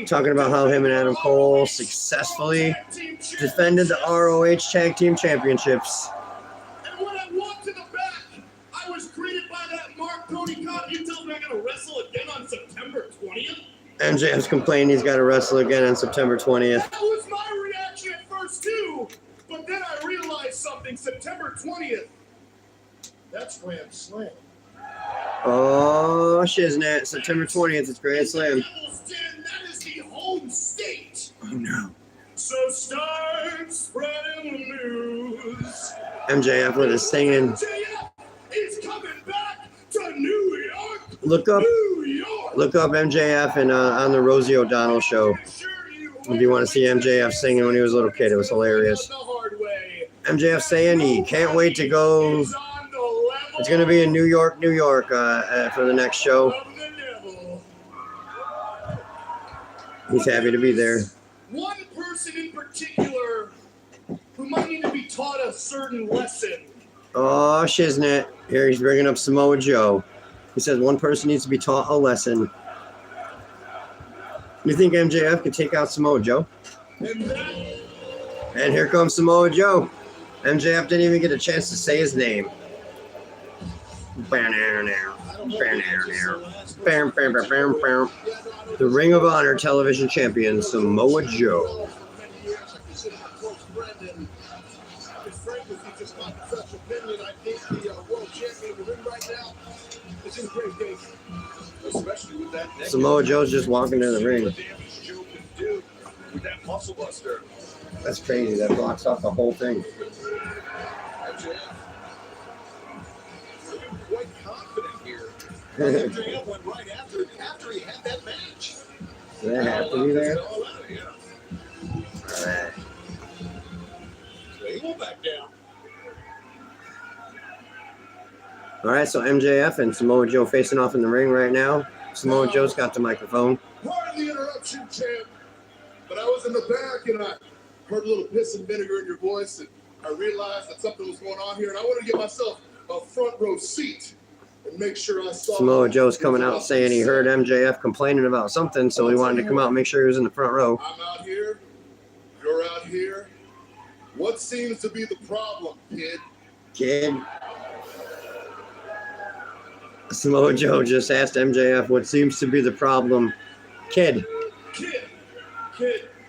Talking about how him and Adam Cole successfully defended the ROH Tag Team Championships. And when I walked to the back, I was greeted by that Mark Tony Khan. You tell me I'm going to wrestle again on September 20th? MJF's complaining he's got to wrestle again on September 20th. That was my reaction at first, too. But then I realized something. September 20th. That's Grand Slam. Oh, shiznit. September 20th is Grand Slam. That is the home state. Oh, no. So start spreading the news. MJF with his singing. MJF is coming back to New York. Look up MJF and on the Rosie O'Donnell show. If you want to see MJF singing when he was a little kid, it was hilarious. The hard way. MJF saying he can't wait to go. It's going to be in New York, for the next show. He's happy to be there. One person in particular who might need to be taught a certain lesson. Oh, shiznit. Here he's bringing up Samoa Joe. He says one person needs to be taught a lesson. You think MJF could take out Samoa Joe? And here comes Samoa Joe. MJF didn't even get a chance to say his name. The Ring of Honor Television Champion, Samoa Joe. Samoa Joe's just walking to the ring. That's crazy. That blocks off the whole thing. Quite confident here. MJF went right after he had that match. Does that have to be there? All right. He won't back down. All right, so MJF and Samoa Joe facing off in the ring right now. Samoa Joe's got the microphone. Pardon the interruption, champ, but I was in the back and I heard a little piss and vinegar in your voice, and I realized that something was going on here, and I wanted to get myself a front row seat and make sure I saw. Samoa Joe's coming out saying he heard MJF complaining about something, so he wanted to come out and make sure he was in the front row. I'm out here. You're out here. What seems to be the problem, kid? Samoa Joe just asked MJF what seems to be the problem. Kid.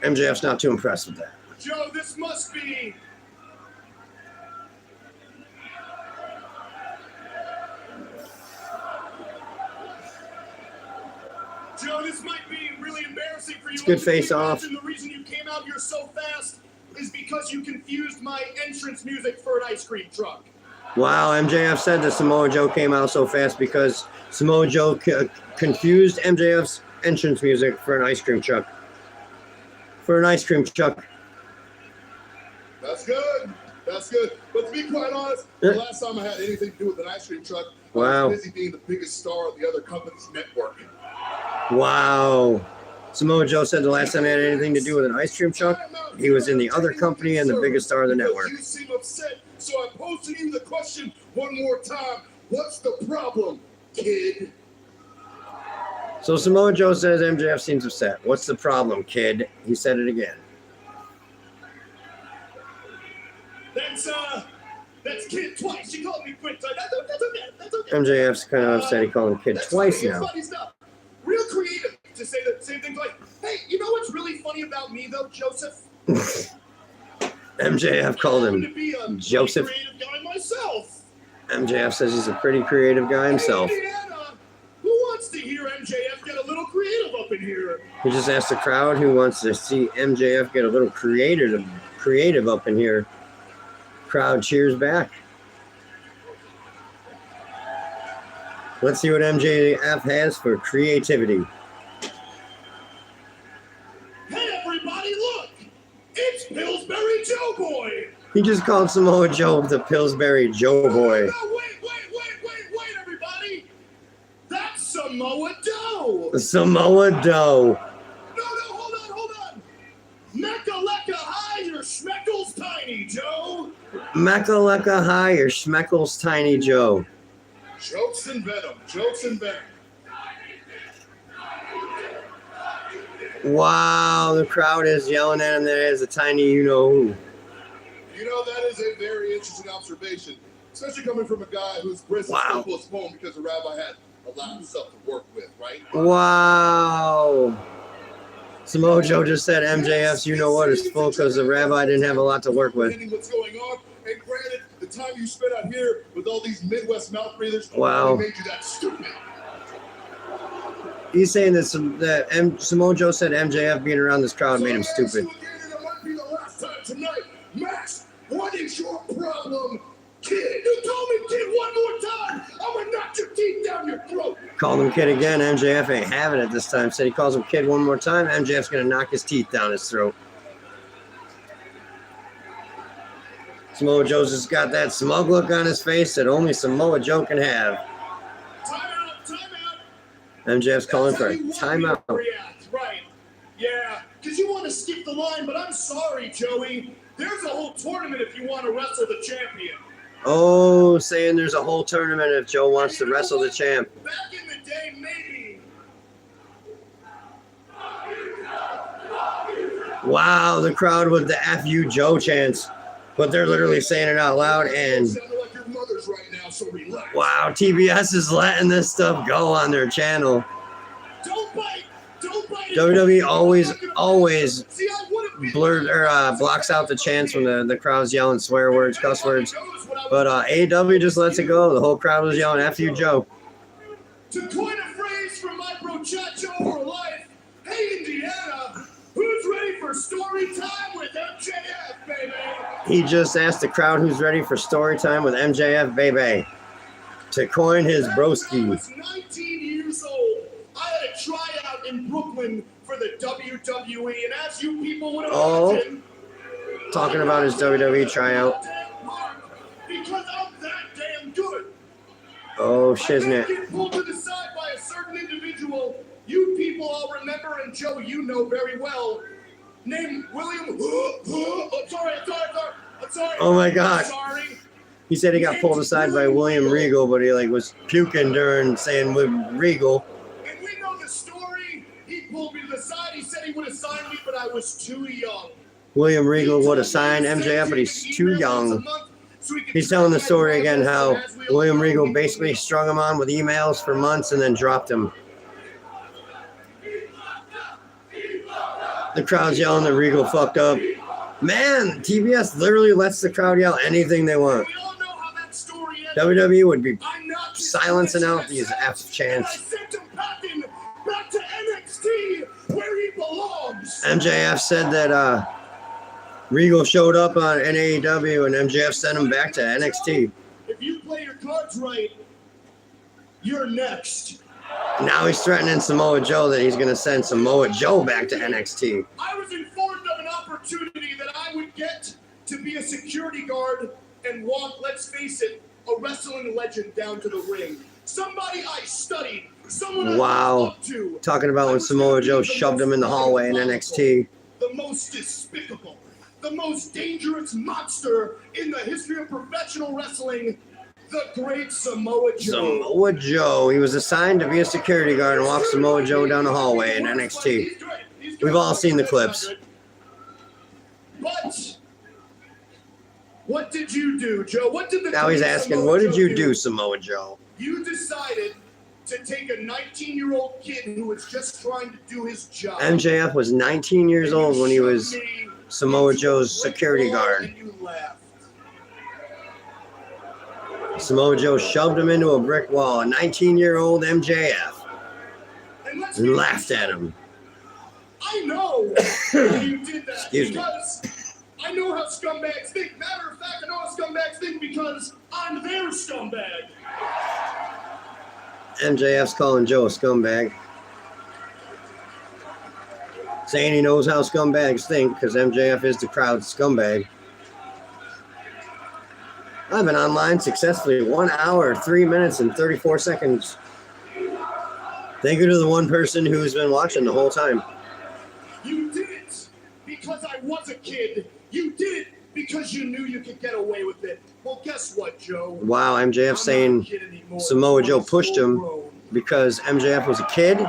MJF's not too impressed with that. Joe, this must be. Joe, this might be really embarrassing for you. It's good face off. The reason you came out here so fast is because you confused my entrance music for an ice cream truck. Wow, MJF said that Samoa Joe came out so fast because Samoa Joe confused MJF's entrance music for an ice cream truck. That's good. That's good. But to be quite honest, the last time I had anything to do with an ice cream truck, I was busy being the biggest star of the other company's network. Wow. Samoa Joe said the last time he had anything to do with an ice cream truck, he was in the other company and the biggest star of the network. You seem upset, so I'm posing you the question one more time. What's the problem, kid? So Samoa Joe says MJF seems upset. What's the problem, kid? He said it again. That's kid twice. You called me quick. That's okay. MJF's kind of upset he called him kid twice now. Funny stuff. Real creative to say the same things like, hey, you know what's really funny about me though, Joseph? MJF called him Joseph. Creative guy myself. MJF says he's a pretty creative guy himself. Hey, Indiana, who wants to hear MJF get a little creative up in here? He just asked the crowd who wants to see MJF get a little creative up in here. Crowd cheers back. Let's see what MJF has for creativity. Hey, everybody, look! It's Pillsbury Joe Boy! He just called Samoa Joe the Pillsbury Joe Boy. No, wait, everybody! That's Samoa Doe! Samoa Doe. No, hold on! Mecca-lecca high, your schmeckles tiny, Joe! Mecca-lecca high, your schmeckles tiny Joe. Jokes and venom. Wow, the crowd is yelling at him. There is a tiny you-know-who. You know, that is a very interesting observation, especially coming from a guy whose wrist is so postponed because the rabbi had a lot of stuff to work with, right? Wow. Samoa Joe just said MJF's you-know-what is full because the rabbi didn't have a lot to work with. What's going on? And granted, the time you spent out here with all these Midwest mouth breathers made you that stupid. He's saying that Samoa Joe said MJF being around this crowd made him stupid. It might be the last time tonight. Max, what is your problem, kid? You told me kid one more time. I'm going to knock your teeth down your throat. Called him kid again. MJF ain't having it this time. Said he calls him kid one more time. MJF's going to knock his teeth down his throat. Samoa Joe's just got that smug look on his face that only Samoa Joe can have. MJF's calling for a timeout. Right. Yeah, because you want to skip the line, but I'm sorry, Joey. There's a whole tournament if you want to wrestle the champion. Oh, saying there's a whole tournament if Joe wants to wrestle the champ. Back in the day, maybe. Wow, the crowd with the F you Joe chants. But they're literally saying it out loud. And wow, TBS is letting this stuff go on their channel. Don't bite. WWE always blurs or blocks out the chants when the crowd's yelling swear words, cuss words. But AEW just lets it go. The whole crowd was yelling F you Joe. To coin a phrase from my brochacho for life, hey Indiana, who's ready for story time with MJF, baby? He just asked the crowd who's ready for story time with MJF, baby. To coin his broski. When I was 19 years old, I had a tryout in Brooklyn for the WWE, and as you people would imagine, talking about his WWE tryout. Because I'm that damn good. Oh, I shiznit. get pulled to the side by a certain individual you people all remember, and Joe, you know very well, named William. I'm sorry. Oh my God. I'm sorry. He said he got pulled aside by William Regal, but he was puking during saying with Regal. And we know the story. He pulled me to the side. He said he would have signed me, but I was too young. William Regal would have signed MJF, but he's too young. He's telling the story again how William Regal basically strung him on with emails for months and then dropped him. The crowd's yelling that Regal fucked up. Man, TBS literally lets the crowd yell anything they want. WWE would be silencing out these F chants. Back to NXT, where he belongs. MJF said that Regal showed up on AEW and MJF sent him back to NXT. If you play your cards right, you're next. Now he's threatening Samoa Joe that he's going to send Samoa Joe back to NXT. I was informed of an opportunity that I would get to be a security guard and walk, let's face it, a wrestling legend down to the ring. Somebody I studied. Someone I looked up to. Talking about when Samoa Joe shoved him in the hallway in NXT. The most despicable, the most dangerous monster in the history of professional wrestling, the great Samoa Joe. Samoa Joe. He was assigned to be a security guard and walk Samoa Joe down the hallway in NXT. We've all seen the clips. But what did you do, Joe? What did the now he's asking, Samoa what did Joe you do, Samoa Joe? You decided to take a 19-year-old kid who was just trying to do his job. MJF was 19 years old when he was Samoa Joe's security guard. And you laughed. Samoa Joe shoved him into a brick wall, a 19-year-old MJF, and laughed at him. I know you did that. Excuse me. Because I know how scumbags think. Matter of fact, I know how scumbags think because I'm their scumbag. MJF's calling Joe a scumbag. Saying he knows how scumbags think because MJF is the crowd's scumbag. I've been online successfully 1 hour, 3 minutes, and 34 seconds. Thank you to the one person who's been watching the whole time. You did it because I was a kid. You did it because you knew you could get away with it. Well, guess what, Joe? Wow, MJF saying Samoa Joe pushed him because MJF was a kid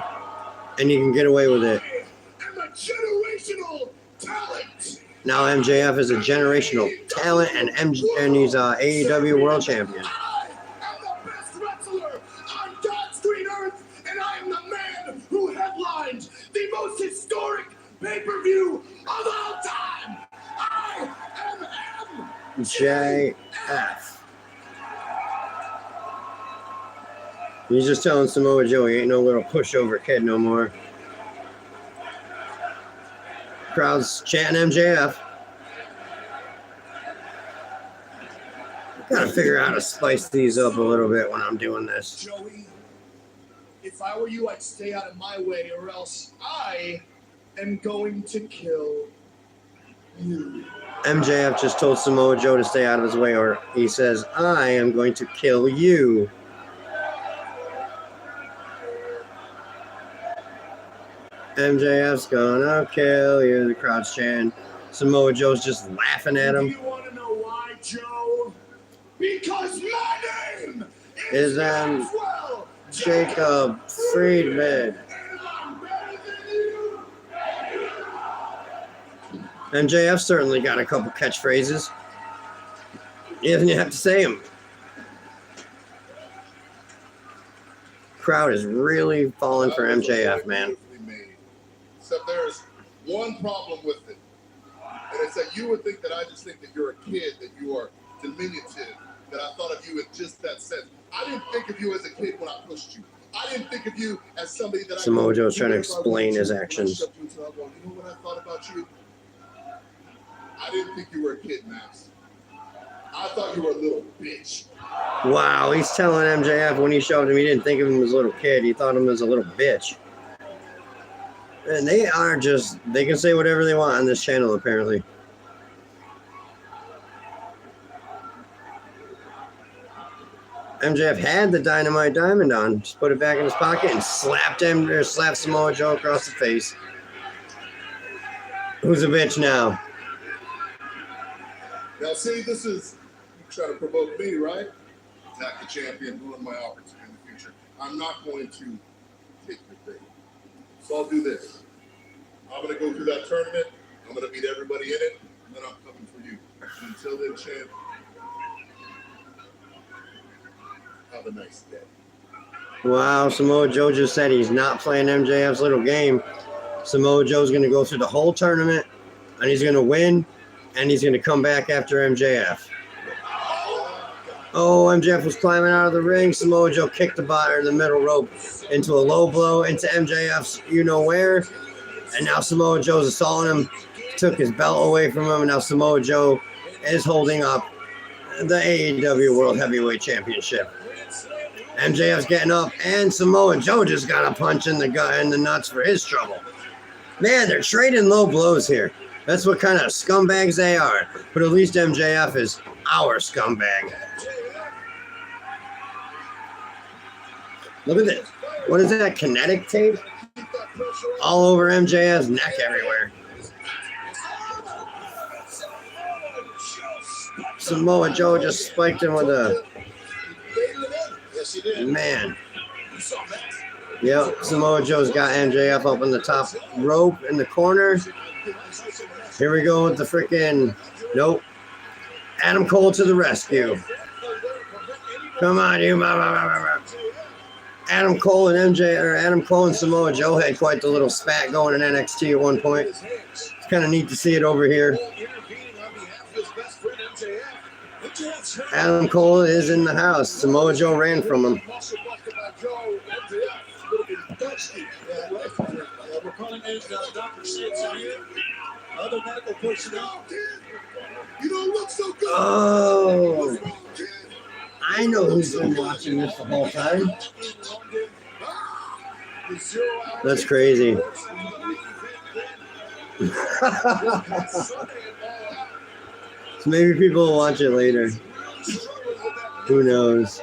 and you can get away with it. I am a generational talent. Now MJF is a generational talent and he's AEW World Champion. I am the best wrestler on God's green earth, and I am the man who headlined the most historic pay-per-view of all time. I am MJF. He's just telling Samoa Joe he ain't no little pushover kid no more. Crowd's chanting MJF. Gotta figure out how to spice these up a little bit when I'm doing this. Joey, if I were you, I'd stay out of my way, or else I am going to kill MJF just told Samoa Joe to stay out of his way, or he says, I am going to kill you. MJF's gonna kill you, the crowd's chanting. Samoa Joe's just laughing at him. Do you want to know why, Joe? Because my name Is Maxwell Jacob Friedman. and I'm better than you. MJF certainly got a couple catchphrases. You doesn't have to say them. Crowd is really falling for MJF, man. Except there's one problem with it. And it's that you would think that I just think that you're a kid, that you are diminutive, that I thought of you in just that sense. I didn't think of you as a kid when I pushed you. I didn't think of you as somebody that Samoa Joe's trying to explain his actions. You know what I thought about you? I didn't think you were a kid, Max. I thought you were a little bitch. Wow, he's telling MJF when he shoved him, he didn't think of him as a little kid. He thought of him as a little bitch. And they are just, they can say whatever they want on this channel, apparently. MJF had the Dynamite Diamond on, just put it back in his pocket and slapped Samoa Joe across the face. Who's a bitch now? Now, see, this is, you try to provoke me, right? Attack the champion, ruin my opportunity in the future. I'm not going to take your thing. So I'll do this. I'm going to go through that tournament. I'm going to beat everybody in it, and then I'm coming for you. Until then, champ, have a nice day. Wow, Samoa Joe just said he's not playing MJF's little game. Samoa Joe's going to go through the whole tournament, and he's going to win, and he's going to come back after MJF. Oh, MJF was climbing out of the ring. Samoa Joe kicked the bot or the middle rope into a low blow into MJF's you-know-where. And now Samoa Joe's assaulting him, took his belt away from him, and now Samoa Joe is holding up the AEW World Heavyweight Championship. MJF's getting up, and Samoa Joe just got a punch in the gut and the nuts for his trouble. Man, they're trading low blows here. That's what kind of scumbags they are. But at least MJF is our scumbag. Look at this. What is that, kinetic tape? All over MJF's neck everywhere. Samoa Joe just spiked him with a... Man. Yep, Samoa Joe's got MJF up on the top rope in the corner. Here we go with the freaking... Nope. Adam Cole to the rescue. Come on, you... Adam Cole and Samoa Joe had quite the little spat going in NXT at one point. It's kind of neat to see it over here. Adam Cole is in the house. Samoa Joe ran from him. Oh, I know who's been watching this the whole time. That's crazy. So maybe people will watch it later. Who knows?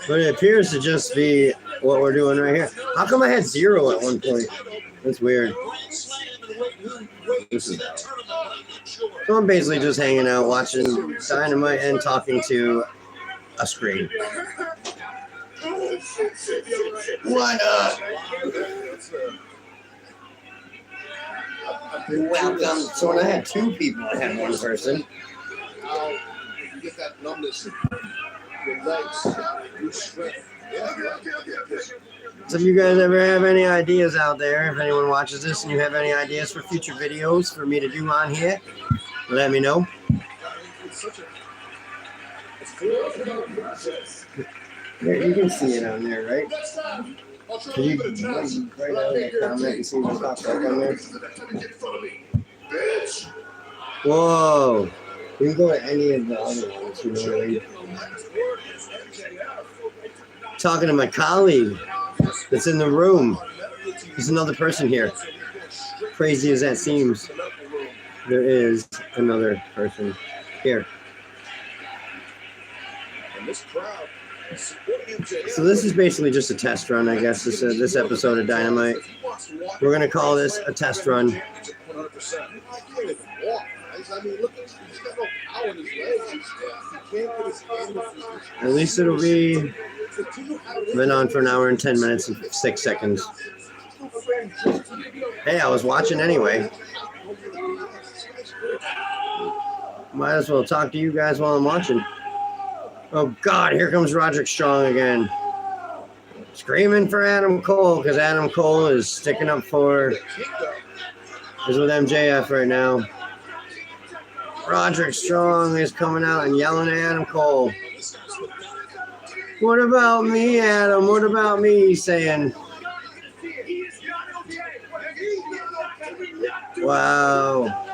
But it appears to just be what we're doing right here. How come I had 0 at one point? That's weird. So I'm basically just hanging out, watching Dynamite and talking to a screen. What up? Welcome. So when I had 2 people, I had 1 person. You get that numbness in your legs, your strength. So if you guys ever have any ideas out there, if anyone watches this and you have any ideas for future videos for me to do on here, let me know. Yeah, you can see it on there, right? Can you write down that comment and see what pops up on there? Whoa. You can go to any of the other ones, you know what I mean? Talking to my colleague that's in the room. There's another person here. Crazy as that seems. there is another person here. And this crowd is supporting MJF. So this is basically just a test run, I guess. This episode of Dynamite. We're gonna call this a test run. 100%. I can't even walk, guys. I mean, look at he's got no power in his legs. He can't get his hand in his At least it'll be been on for an hour and 10 minutes and 6 seconds. Hey, I was watching anyway. Might as well talk to you guys while I'm watching. Oh God, here comes Roderick Strong again. Screaming for Adam Cole because Adam Cole is sticking up for, is with MJF right now. Roderick Strong is coming out and yelling at Adam Cole. What about me, Adam? What about me? He's saying. Wow.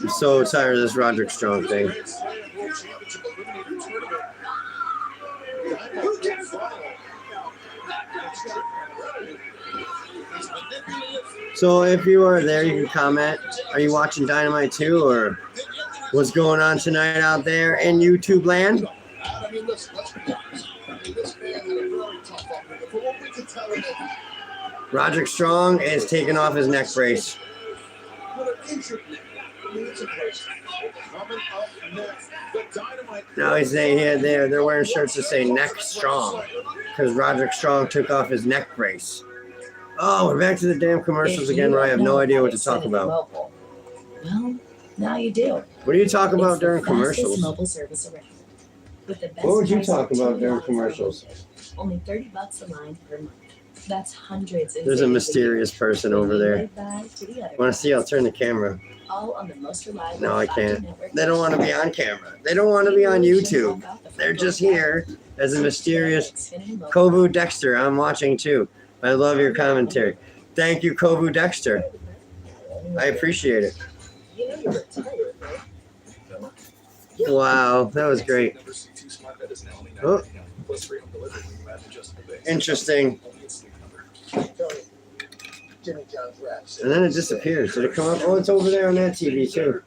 I'm so tired of this Roderick Strong thing. So if you are there, you can comment. Are you watching Dynamite too, or what's going on tonight out there in YouTube land? I mean, listen, let's be honest. I mean, this man had a very tough upbringing. From what we can tell him, Roderick Strong is taking off his neck brace. with an injured neck. I mean, it's a brace. Coming up next, the Dynamite. Now he's saying here they're wearing shirts that say neck strong because Roderick Strong took off his neck brace. Oh, we're back to the damn commercials again, where I have no idea what to talk about. Well, now you do. What do you talk about It's the during fastest commercials? mobile service around. With the best What would you price talk on about 2 during lines commercials? Only $30 a line per month. That's hundreds. There's a mysterious person over there. Want to see? I'll turn the camera. All on the most reliable. No, I 5G can't. network. They don't want to be on camera. They don't want to be on YouTube. They're just here as a mysterious Kovu Dexter. I'm watching too. I love your commentary. Thank you, Kovu Dexter. I appreciate it. You know you're retired, right? Wow, that was great. Oh, interesting. And then it disappears. Did it come up? Oh, it's over there on that TV too.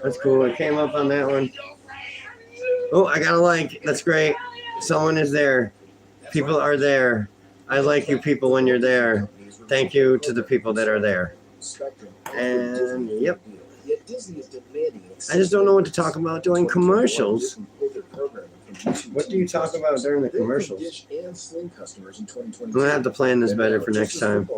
That's cool. It came up on that one. Oh, I got a like. That's great. Someone is there. People are there. I like you people when you're there. Thank you to the people that are there. And yep. I just don't know what to talk about during commercials. What do you talk about during the commercials? I'm gonna have to plan this better for next time.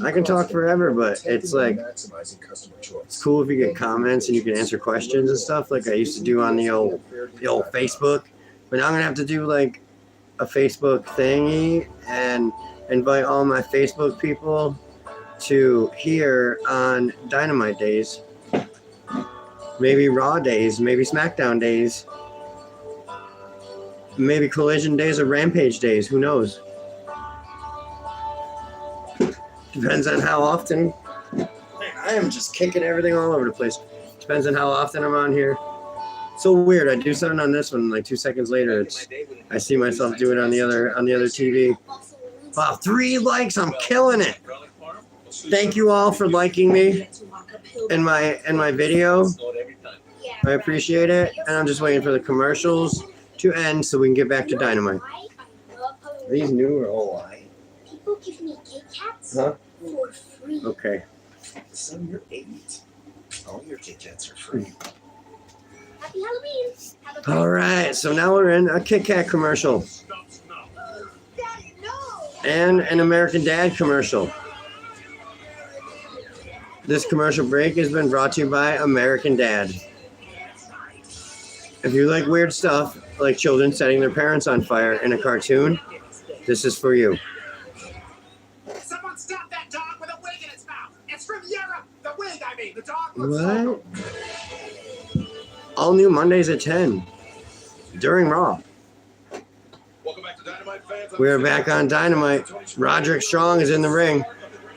I can talk forever, but it's like it's cool if you get comments and you can answer questions and stuff like I used to do on the old Facebook. But now I'm gonna have to do like a Facebook thingy and invite all my Facebook people to here on Dynamite days. Maybe Raw days, maybe SmackDown days, maybe Collision days or Rampage days, who knows? Depends on how often. I am just kicking everything all over the place. Depends on how often I'm on here. So weird, I do something on this one, like 2 seconds later, I see myself do it on the other TV. Wow, 3 likes, I'm killing it. Thank you all for liking me in my video. I appreciate it, and I'm just waiting for the commercials to end so we can get back to Dynamite. Are these new or old? People give me Kit Kats Huh? for free. Okay. Son, you're 8. All your Kit Kats are free. Happy Halloween. Have a good All right, so now we're in a Kit Kat commercial Daddy, no. and an American Dad commercial. This commercial break has been brought to you by American Dad. If you like weird stuff, like children setting their parents on fire in a cartoon, this is for you. Someone stop that dog with a wig in its mouth. It's from Europe. The wig, I mean. The dog looks so What? All new Mondays at 10 during Raw. Welcome back to Dynamite fans. We are back on Dynamite. Roderick Strong is in the ring.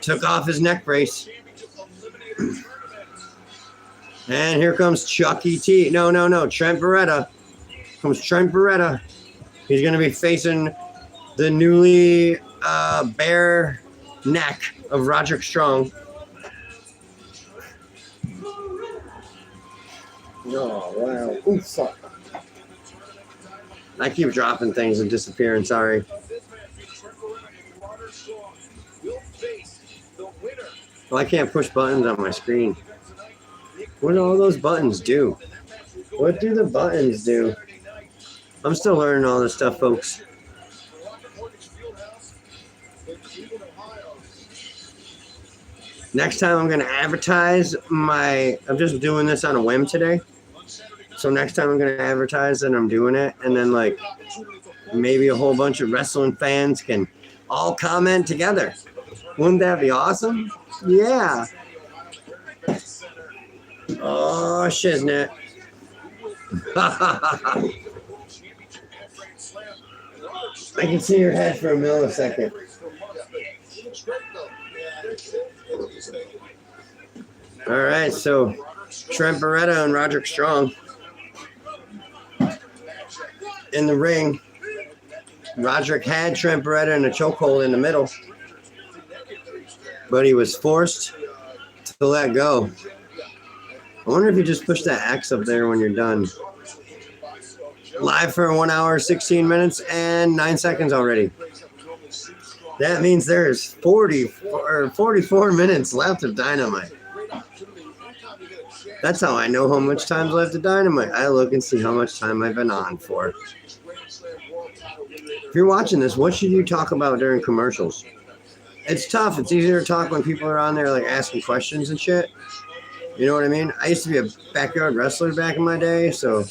Took off his neck brace. And here comes Chucky T. No. Trent Beretta. Comes Trent Beretta. He's going to be facing the newly bare neck of Roderick Strong. Oh, wow. Ooh, fuck. I keep dropping things and disappearing, sorry. Well, I can't push buttons on my screen. What do all those buttons do? What do the buttons do? I'm still learning all this stuff, folks. Next time I'm going to advertise I'm just doing this on a whim today. So next time I'm going to advertise that I'm doing it. And then like maybe a whole bunch of wrestling fans can all comment together. Wouldn't that be awesome? Yeah. Oh, shiznit. I can see your head for a millisecond. All right, so Trent Beretta and Roderick Strong in the ring. Roderick had Trent Beretta in a chokehold in the middle, but he was forced to let go. I wonder if you just push that X up there when you're done. Live for 1 hour, 16 minutes, and 9 seconds already. That means there's 44 minutes left of Dynamite. That's how I know how much time's left of Dynamite. I look and see how much time I've been on for. If you're watching this, what should you talk about during commercials? It's tough. It's easier to talk when people are on there like asking questions and shit. You know what I mean? I used to be a backyard wrestler back in my day, so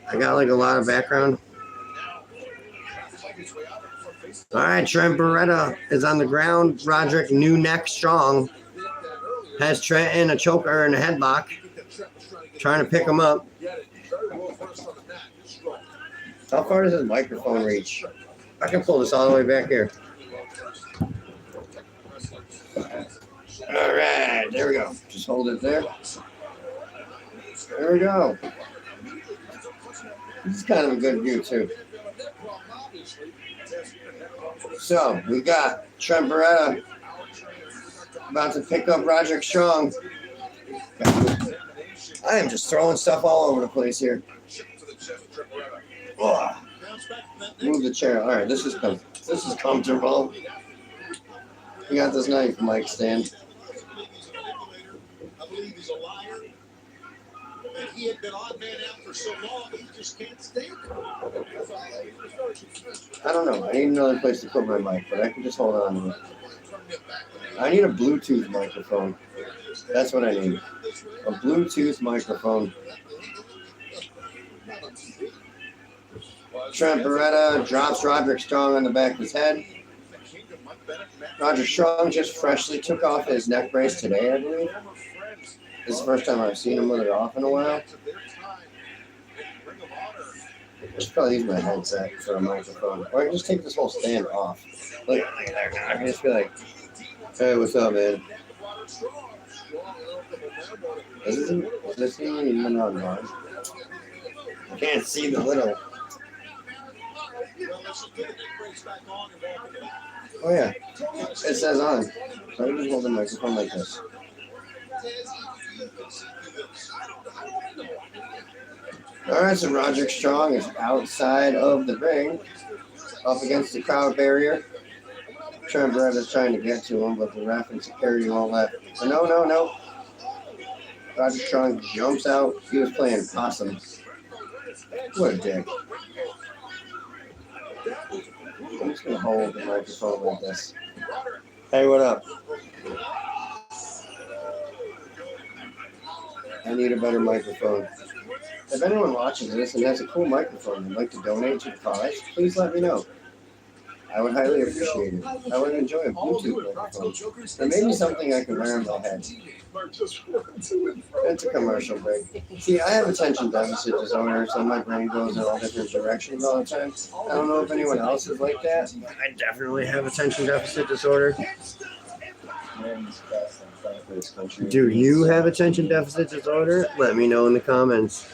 I got like a lot of background. All right, Trent Beretta is on the ground. Roderick, new neck strong, has Trent in a choker and a headlock, trying to pick him up. How far does his microphone reach? I can pull this all the way back here. All right, there we go. Just hold it there. There we go. This is kind of a good view, too. So, we got Trent Beretta about to pick up Roderick Strong. I am just throwing stuff all over the place here. Oh. Move the chair. All right, this is comfortable. We got this nice mic stand. I believe he's a liar. And he had been odd man out for so long, he just can't stand it. I don't know. I need another place to put my mic, but I can just hold on to it. I need a Bluetooth microphone. That's what I need. A Bluetooth microphone. Trent Beretta drops Roderick Strong on the back of his head. Roderick Strong just freshly took off his neck brace today, I believe. This is the first time I've seen him with it off in a while. I should probably use my headset for a microphone. Or I can just take this whole stand off. Like, I can just be like, hey, what's up, man? Is this even on? I can't see the little. Oh, yeah. It says on. So I can just hold the microphone like this. All right, so Roderick Strong is outside of the ring, up against the crowd barrier. Trent Beretta is trying to get to him, but the ref and security won't let. No. Roderick Strong jumps out. He was playing possum. What a dick. I'm just going to hold the microphone like this. Hey, what up? I need a better microphone. If anyone watching this and has a cool microphone and would like to donate to the cause, please let me know. I would highly appreciate it. I would enjoy a Bluetooth microphone. Or maybe something I can wear on my head. It's a commercial break. See, I have attention deficit disorder, so my brain goes in all different directions all the time. I don't know if anyone else is like that. I definitely have attention deficit disorder. Do you have attention deficit disorder? Let me know in the comments.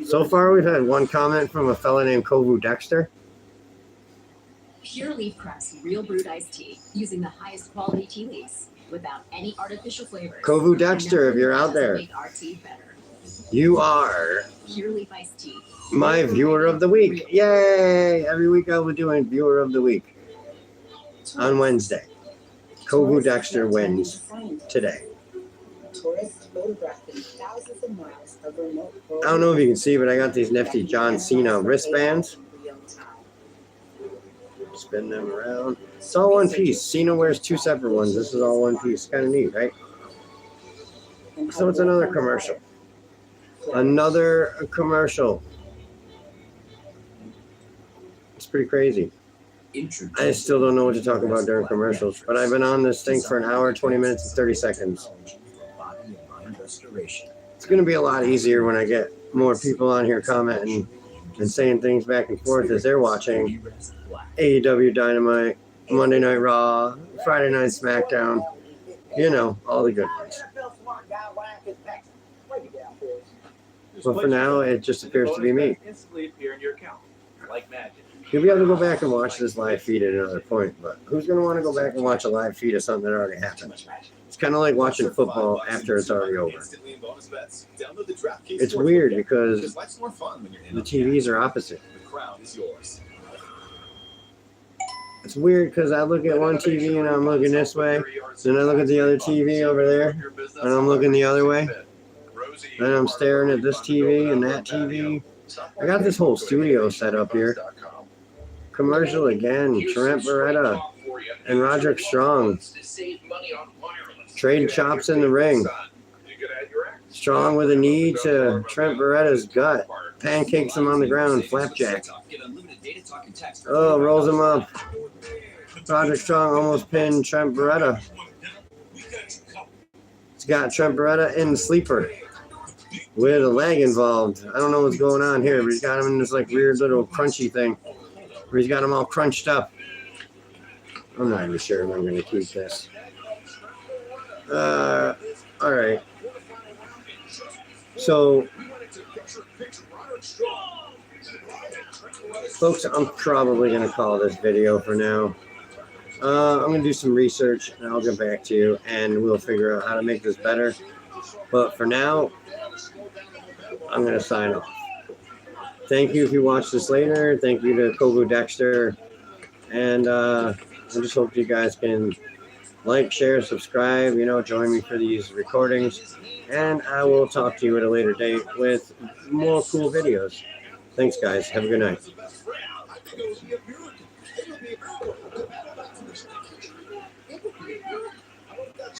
So far, we've had one comment from a fella named Kovu Dexter. Pure leaf press, real brewed iced tea, using the highest quality tea leaves, without any artificial flavors. Kovu Dexter, if you're out Nothing there, make our tea better. you are Pure leaf iced tea. my viewer of the week. Yay! Every week I'll be doing viewer of the week on Wednesday. Kovu Dexter wins today. Tourists photographing thousands of miles of remote. I don't know if you can see, but I got these nifty John Cena wristbands. Spin them around. It's all one piece. Cena wears two separate ones. This is all one piece. Kind of neat, right? So it's another commercial. Another commercial. It's pretty crazy. I still don't know what to talk about during commercials, but I've been on this thing for an hour, 20 minutes, and 30 seconds. It's going to be a lot easier when I get more people on here commenting and saying things back and forth as they're watching AEW Dynamite, Monday Night Raw, Friday Night SmackDown, you know, all the good ones. But for now, it just appears to be me. Instantly appear in your account, like magic. You'll be able to go back and watch this live feed at another point, but who's going to want to go back and watch a live feed of something that already happened? It's kind of like watching football after it's already over. It's weird because the TVs are opposite. It's weird because I look at one TV and I'm looking this way, then I look at the other TV over there, and I'm looking the other way. Then I'm staring at this TV and that TV. I got this whole studio set up here. Commercial again, Trent Beretta and Roderick Strong. Trading chops in the ring. Strong with a knee to Trent Beretta's gut. Pancakes him on the ground, flapjack. Oh, rolls him up. Roderick Strong almost pinned Trent Beretta. He's got Trent Beretta in the sleeper with a leg involved. I don't know what's going on here, but he's got him in this like weird little crunchy thing where he's got him all crunched up. I'm not even sure if I'm going to keep this. All right. So, folks, I'm probably going to call this video for now. I'm going to do some research, and I'll get back to you, and we'll figure out how to make this better. But for now, I'm going to sign off. Thank you if you watch this later. Thank you to Kovu Dexter. And I just hope you guys can like, share, subscribe, you know, join me for these recordings. And I will talk to you at a later date with more cool videos. Thanks, guys. Have a good night.